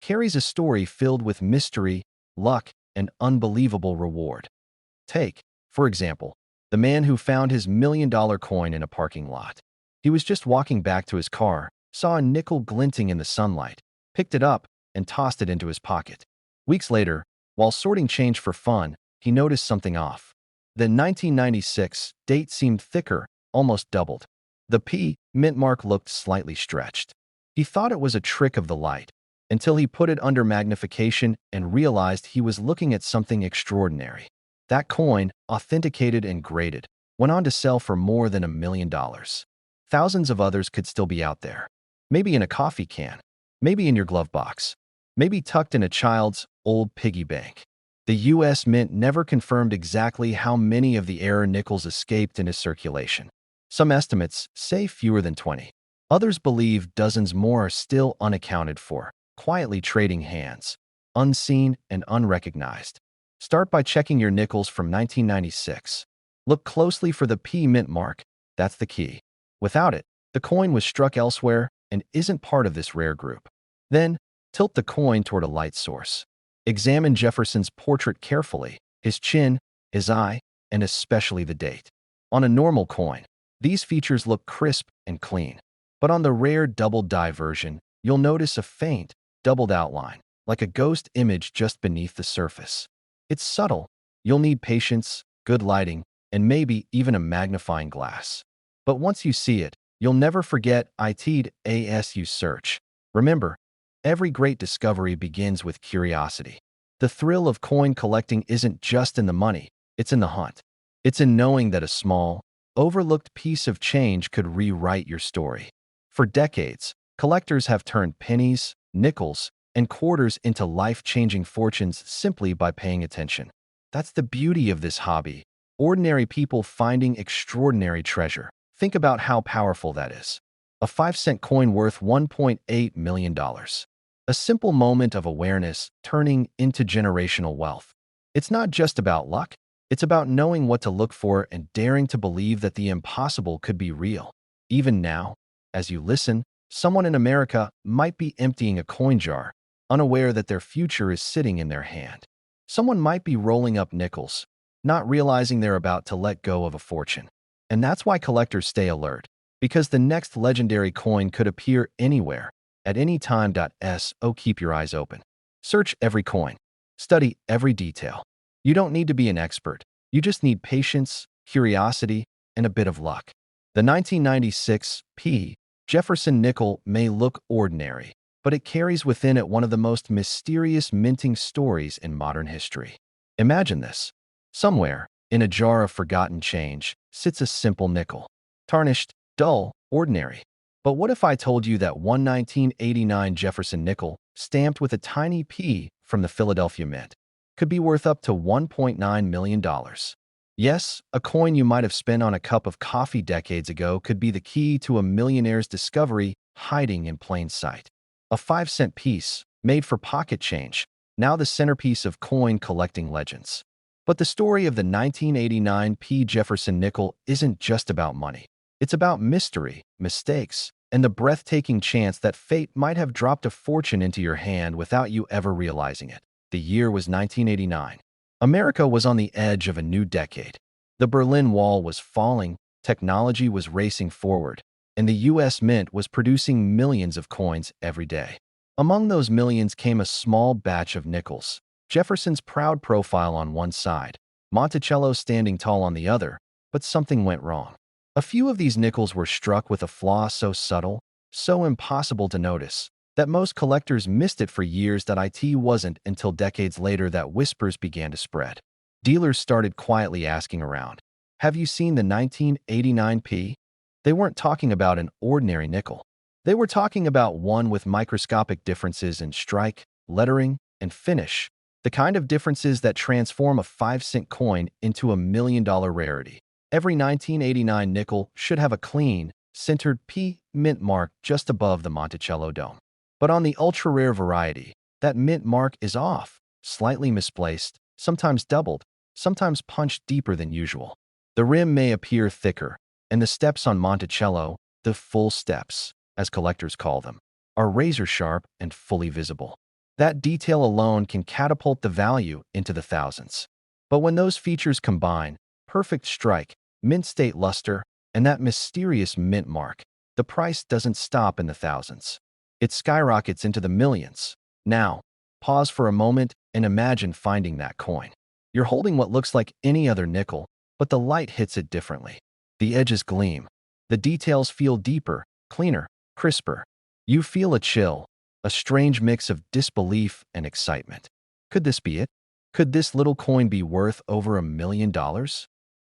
carries a story filled with mystery, luck, and unbelievable reward. Take, for example, the man who found his million-dollar coin in a parking lot. He was just walking back to his car, saw a nickel glinting in the sunlight, picked it up, and tossed it into his pocket. Weeks later, while sorting change for fun, he noticed something off. The 1996 date seemed thicker, almost doubled. The P mint mark looked slightly stretched. He thought it was a trick of the light, until he put it under magnification and realized he was looking at something extraordinary. That coin, authenticated and graded, went on to sell for more than $1 million. Thousands of others could still be out there. Maybe in a coffee can, maybe in your glove box, maybe tucked in a child's old piggy bank. The U.S. Mint never confirmed exactly how many of the error nickels escaped into circulation. Some estimates say fewer than 20. Others believe dozens more are still unaccounted for, quietly trading hands, unseen and unrecognized. Start by checking your nickels from 1996. Look closely for the P mint mark. That's the key. Without it, the coin was struck elsewhere and isn't part of this rare group. Then, tilt the coin toward a light source. Examine Jefferson's portrait carefully, his chin, his eye, and especially the date. On a normal coin, these features look crisp and clean. But on the rare double die version, you'll notice a faint, doubled outline, like a ghost image just beneath the surface. It's subtle. You'll need patience, good lighting, and maybe even a magnifying glass. But once you see it, you'll never forget it'd as you search. Remember, every great discovery begins with curiosity. The thrill of coin collecting isn't just in the money, it's in the hunt. It's in knowing that a small, overlooked piece of change could rewrite your story. For decades, collectors have turned pennies, nickels, and quarters into life-changing fortunes simply by paying attention. That's the beauty of this hobby. Ordinary people finding extraordinary treasure. Think about how powerful that is. A 5-cent coin worth $1.8 million. A simple moment of awareness turning into generational wealth. It's not just about luck. It's about knowing what to look for and daring to believe that the impossible could be real. Even now, as you listen, someone in America might be emptying a coin jar, unaware that their future is sitting in their hand. Someone might be rolling up nickels, not realizing they're about to let go of a fortune. And that's why collectors stay alert, because the next legendary coin could appear anywhere, at any time. So keep your eyes open. Search every coin. Study every detail. You don't need to be an expert. You just need patience, curiosity, and a bit of luck. The 1996 Jefferson Nickel may look ordinary, but it carries within it one of the most mysterious minting stories in modern history. Imagine this. Somewhere, in a jar of forgotten change, sits a simple nickel. Tarnished, dull, ordinary. But what if I told you that one 1989 Jefferson nickel, stamped with a tiny P from the Philadelphia Mint, could be worth up to $1.9 million? Yes, a coin you might have spent on a cup of coffee decades ago could be the key to a millionaire's discovery hiding in plain sight. A 5-cent piece, made for pocket change, now the centerpiece of coin collecting legends. But the story of the 1989 Jefferson Nickel isn't just about money. It's about mystery, mistakes, and the breathtaking chance that fate might have dropped a fortune into your hand without you ever realizing it. The year was 1989. America was on the edge of a new decade. The Berlin Wall was falling, technology was racing forward, and the U.S. Mint was producing millions of coins every day. Among those millions came a small batch of nickels. Jefferson's proud profile on one side, Monticello standing tall on the other, but something went wrong. A few of these nickels were struck with a flaw so subtle, so impossible to notice, that most collectors missed it for years. It wasn't until decades later that whispers began to spread. Dealers started quietly asking around, "Have you seen the 1989 P?" They weren't talking about an ordinary nickel. They were talking about one with microscopic differences in strike, lettering, and finish, the kind of differences that transform a 5-cent coin into a million-dollar rarity. Every 1989 nickel should have a clean, centered P mint mark just above the Monticello dome. But on the ultra-rare variety, that mint mark is off, slightly misplaced, sometimes doubled, sometimes punched deeper than usual. The rim may appear thicker, and the steps on Monticello, the full steps, as collectors call them, are razor-sharp and fully visible. That detail alone can catapult the value into the thousands. But when those features combine, perfect strike, mint state luster, and that mysterious mint mark, the price doesn't stop in the thousands. It skyrockets into the millions. Now, pause for a moment and imagine finding that coin. You're holding what looks like any other nickel, but the light hits it differently. The edges gleam. The details feel deeper, cleaner, crisper. You feel a chill, a strange mix of disbelief and excitement. Could this be it? Could this little coin be worth over $1 million?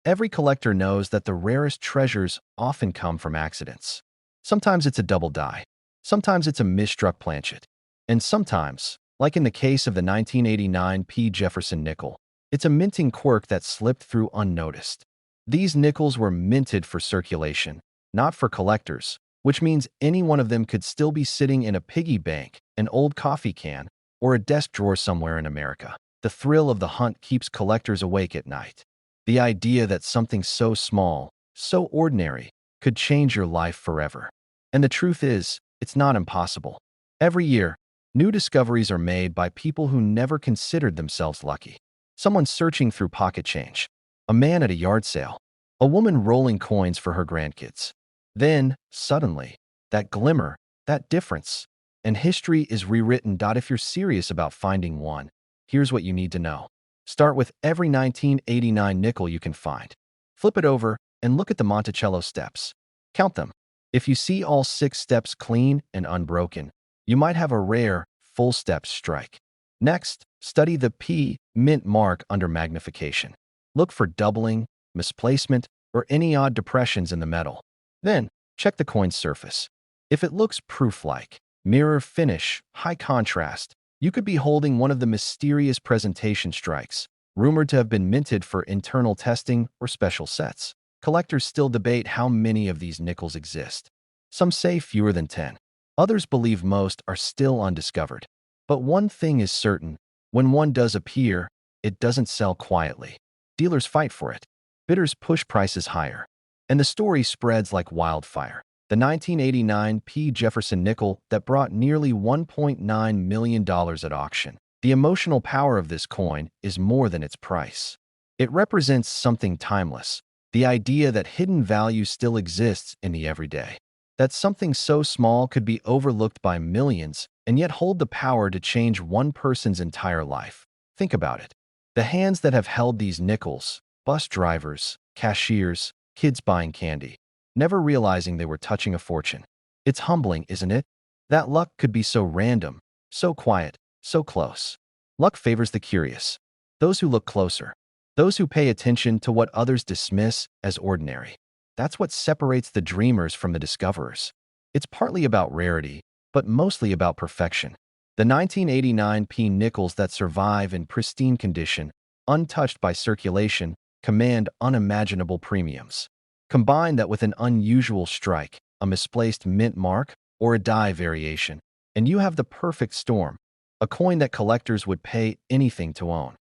Every collector knows that the rarest treasures often come from accidents. Sometimes it's a double die. Sometimes it's a misstruck planchet. And sometimes, like in the case of the 1989 Jefferson Nickel, it's a minting quirk that slipped through unnoticed. These nickels were minted for circulation, not for collectors, which means any one of them could still be sitting in a piggy bank, an old coffee can, or a desk drawer somewhere in America. The thrill of the hunt keeps collectors awake at night. The idea that something so small, so ordinary, could change your life forever. And the truth is, it's not impossible. Every year, new discoveries are made by people who never considered themselves lucky. Someone searching through pocket change, a man at a yard sale, a woman rolling coins for her grandkids. Then, suddenly, that glimmer, that difference, and history is rewritten. If you're serious about finding one, here's what you need to know. Start with every 1989 nickel you can find. Flip it over and look at the Monticello steps. Count them. If you see all 6 steps clean and unbroken, you might have a rare, full step strike. Next, study the P mint mark under magnification. Look for doubling, misplacement, or any odd depressions in the metal. Then, check the coin's surface. If it looks proof-like, mirror finish, high contrast, you could be holding one of the mysterious presentation strikes, rumored to have been minted for internal testing or special sets. Collectors still debate how many of these nickels exist. Some say fewer than 10. Others believe most are still undiscovered. But one thing is certain, when one does appear, it doesn't sell quietly. Dealers fight for it. Bidders push prices higher. And the story spreads like wildfire. The 1989 P. Jefferson Nickel that brought nearly $1.9 million at auction. The emotional power of this coin is more than its price. It represents something timeless, the idea that hidden value still exists in the everyday. That something so small could be overlooked by millions and yet hold the power to change one person's entire life. Think about it. The hands that have held these nickels, bus drivers, cashiers, kids buying candy, never realizing they were touching a fortune. It's humbling, isn't it? That luck could be so random, so quiet, so close. Luck favors the curious, those who look closer, those who pay attention to what others dismiss as ordinary. That's what separates the dreamers from the discoverers. It's partly about rarity, but mostly about perfection. The 1989 P nickels that survive in pristine condition, untouched by circulation, command unimaginable premiums. Combine that with an unusual strike, a misplaced mint mark, or a die variation, and you have the perfect storm, a coin that collectors would pay anything to own.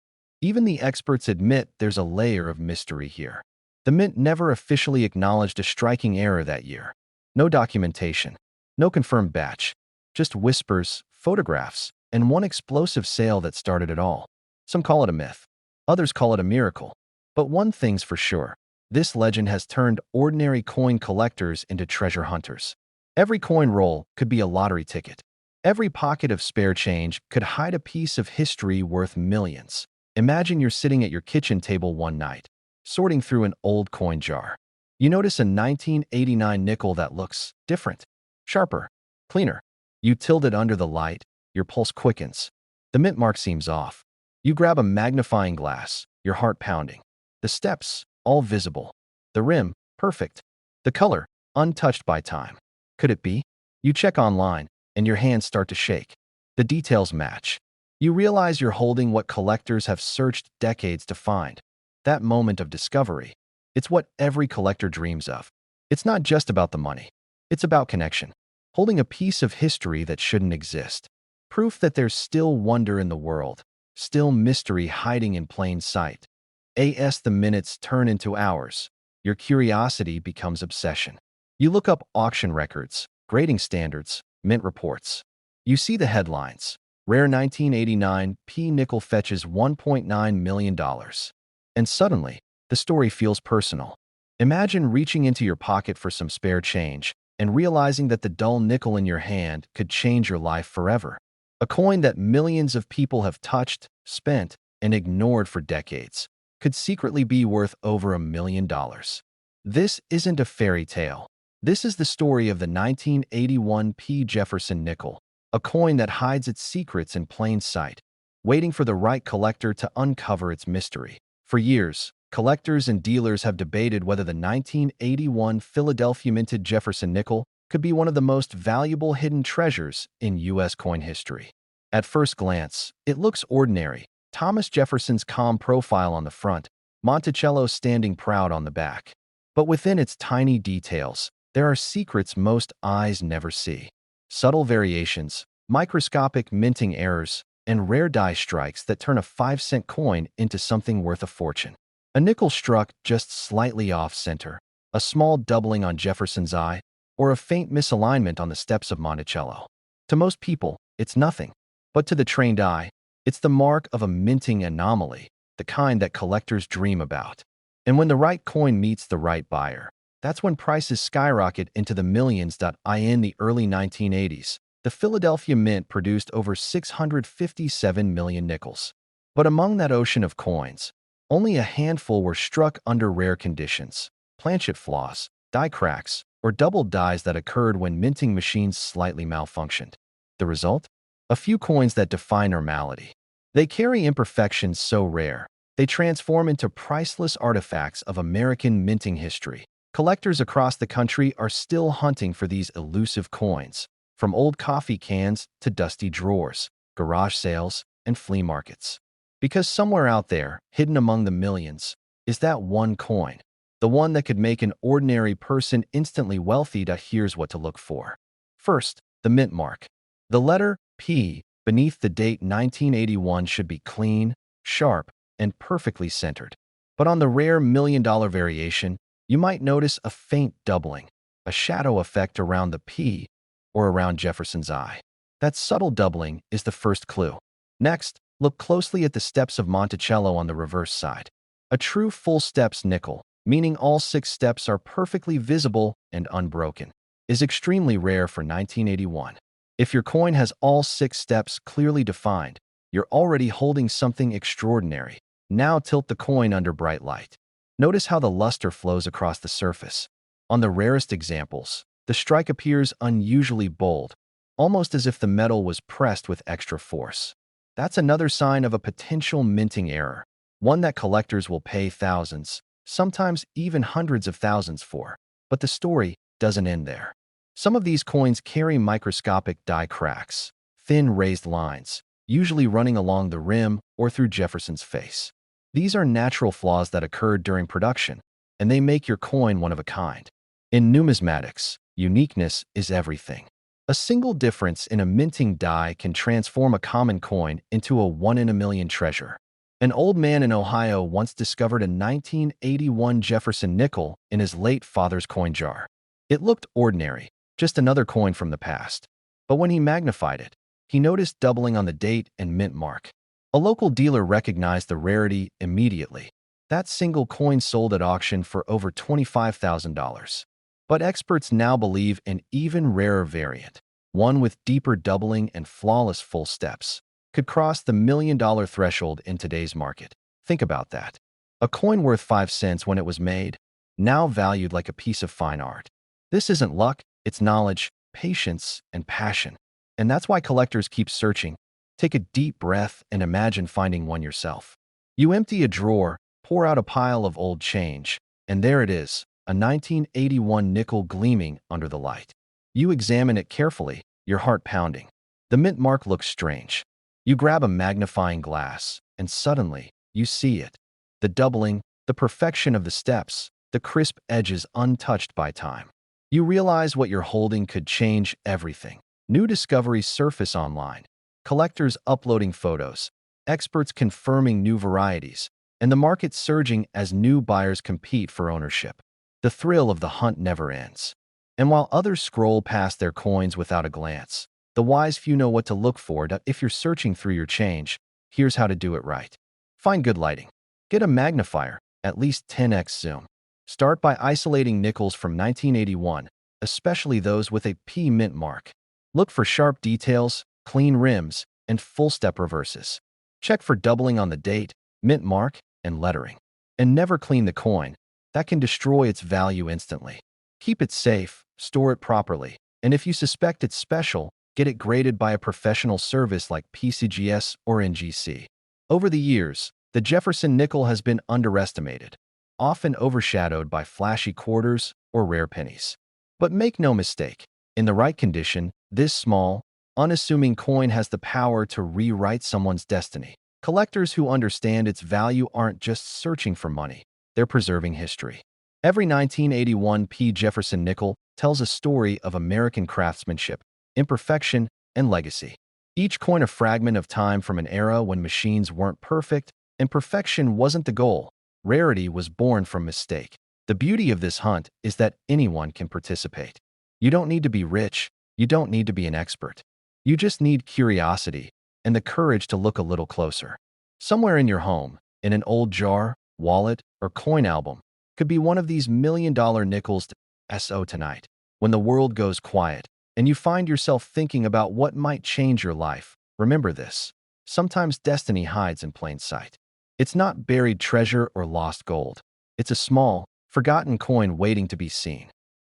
Even the experts admit there's a layer of mystery here. The mint never officially acknowledged a striking error that year. No documentation, no confirmed batch, just whispers, photographs, and one explosive sale that started it all. Some call it a myth. Others call it a miracle. But one thing's for sure. This legend has turned ordinary coin collectors into treasure hunters. Every coin roll could be a lottery ticket. Every pocket of spare change could hide a piece of history worth millions. Imagine you're sitting at your kitchen table one night, sorting through an old coin jar. You notice a 1989 nickel that looks different, sharper, cleaner. You tilt it under the light, your pulse quickens. The mint mark seems off. You grab a magnifying glass, your heart pounding. The steps, all visible. The rim, perfect. The color, untouched by time. Could it be? You check online, and your hands start to shake. The details match. You realize you're holding what collectors have searched decades to find. That moment of discovery. It's what every collector dreams of. It's not just about the money. It's about connection. Holding a piece of history that shouldn't exist. Proof that there's still wonder in the world. Still mystery hiding in plain sight. As the minutes turn into hours, your curiosity becomes obsession. You look up auction records, grading standards, mint reports. You see the headlines. Rare 1989 P nickel fetches $1.9 million. And suddenly, the story feels personal. Imagine reaching into your pocket for some spare change and realizing that the dull nickel in your hand could change your life forever. A coin that millions of people have touched, spent, and ignored for decades could secretly be worth over $1 million. This isn't a fairy tale. This is the story of the 1981 P. Jefferson Nickel, a coin that hides its secrets in plain sight, waiting for the right collector to uncover its mystery. For years, collectors and dealers have debated whether the 1981 Philadelphia minted Jefferson Nickel could be one of the most valuable hidden treasures in U.S. coin history. At first glance, it looks ordinary. Thomas Jefferson's calm profile on the front, Monticello standing proud on the back. But within its tiny details, there are secrets most eyes never see. Subtle variations, microscopic minting errors, and rare die strikes that turn a 5-cent coin into something worth a fortune. A nickel struck just slightly off-center, a small doubling on Jefferson's eye, or a faint misalignment on the steps of Monticello. To most people, it's nothing. But to the trained eye, it's the mark of a minting anomaly, the kind that collectors dream about. And when the right coin meets the right buyer, that's when prices skyrocket into the millions. In the early 1980s, the Philadelphia Mint produced over 657 million nickels. But among that ocean of coins, Only a handful were struck under rare conditions, planchet flaws, die cracks, or double dies that occurred when minting machines slightly malfunctioned. The result? A few coins that defy normality. They carry imperfections so rare, they transform into priceless artifacts of American minting history. Collectors across the country are still hunting for these elusive coins, from old coffee cans to dusty drawers, garage sales, and flea markets. Because somewhere out there, hidden among the millions, is that one coin, the one that could make an ordinary person instantly wealthy. Here's what to look for. First, the mint mark. The letter P beneath the date 1981 should be clean, sharp, and perfectly centered. But on the rare million-dollar variation, you might notice a faint doubling, a shadow effect around the P or around Jefferson's eye. That subtle doubling is the first clue. Next, look closely at the steps of Monticello on the reverse side. A true full steps nickel, meaning all 6 steps are perfectly visible and unbroken, is extremely rare for 1981. If your coin has all 6 steps clearly defined, you're already holding something extraordinary. Now tilt the coin under bright light. Notice how the luster flows across the surface. On the rarest examples, the strike appears unusually bold, almost as if the metal was pressed with extra force. That's another sign of a potential minting error, one that collectors will pay thousands, sometimes even hundreds of thousands for. But the story doesn't end there. Some of these coins carry microscopic die cracks, thin raised lines, usually running along the rim or through Jefferson's face. These are natural flaws that occurred during production, and they make your coin one of a kind. In numismatics, uniqueness is everything. A single difference in a minting die can transform a common coin into a one-in-a-million treasure. An old man in Ohio once discovered a 1981 Jefferson nickel in his late father's coin jar. It looked ordinary, just another coin from the past. But when he magnified it, he noticed doubling on the date and mint mark. A local dealer recognized the rarity immediately. That single coin sold at auction for over $25,000. But experts now believe an even rarer variant, one with deeper doubling and flawless full steps, could cross the million-dollar threshold in today's market. Think about that. A coin worth 5 cents when it was made, now valued like a piece of fine art. This isn't luck, it's knowledge, patience, and passion. And that's why collectors keep searching. Take a deep breath and imagine finding one yourself. You empty a drawer, pour out a pile of old change, and there it is, a 1981 nickel gleaming under the light. You examine it carefully, your heart pounding. The mint mark looks strange. You grab a magnifying glass, and suddenly, you see it. The doubling, the perfection of the steps, the crisp edges untouched by time. You realize what you're holding could change everything. New discoveries surface online. Collectors uploading photos, experts confirming new varieties, and the market surging as new buyers compete for ownership. The thrill of the hunt never ends. And while others scroll past their coins without a glance, the wise few know what to look for. If you're searching through your change, here's how to do it right. Find good lighting. Get a magnifier, at least 10x zoom. Start by isolating nickels from 1981, especially those with a P mint mark. Look for sharp details, clean rims, and full-step reverses. Check for doubling on the date, mint mark, and lettering. And never clean the coin. That can destroy its value instantly. Keep it safe, store it properly, and if you suspect it's special, get it graded by a professional service like PCGS or NGC. Over the years, the Jefferson nickel has been underestimated, often overshadowed by flashy quarters or rare pennies. But make no mistake, in the right condition, this small, unassuming coin has the power to rewrite someone's destiny. Collectors who understand its value aren't just searching for money, they're preserving history. Every 1981 P. Jefferson nickel tells a story of American craftsmanship, imperfection, and legacy. Each coin a fragment of time from an era when machines weren't perfect and perfection wasn't the goal. Rarity was born from mistake. The beauty of this hunt is that anyone can participate. You don't need to be rich, you don't need to be an expert. You just need curiosity and the courage to look a little closer. Somewhere in your home, in an old jar, wallet, or coin album, could be one of these million-dollar nickels. So tonight, when the world goes quiet and you find yourself thinking about what might change your life, remember this. Sometimes destiny hides in plain sight. It's not buried treasure or lost gold. It's a small, forgotten coin waiting to be seen.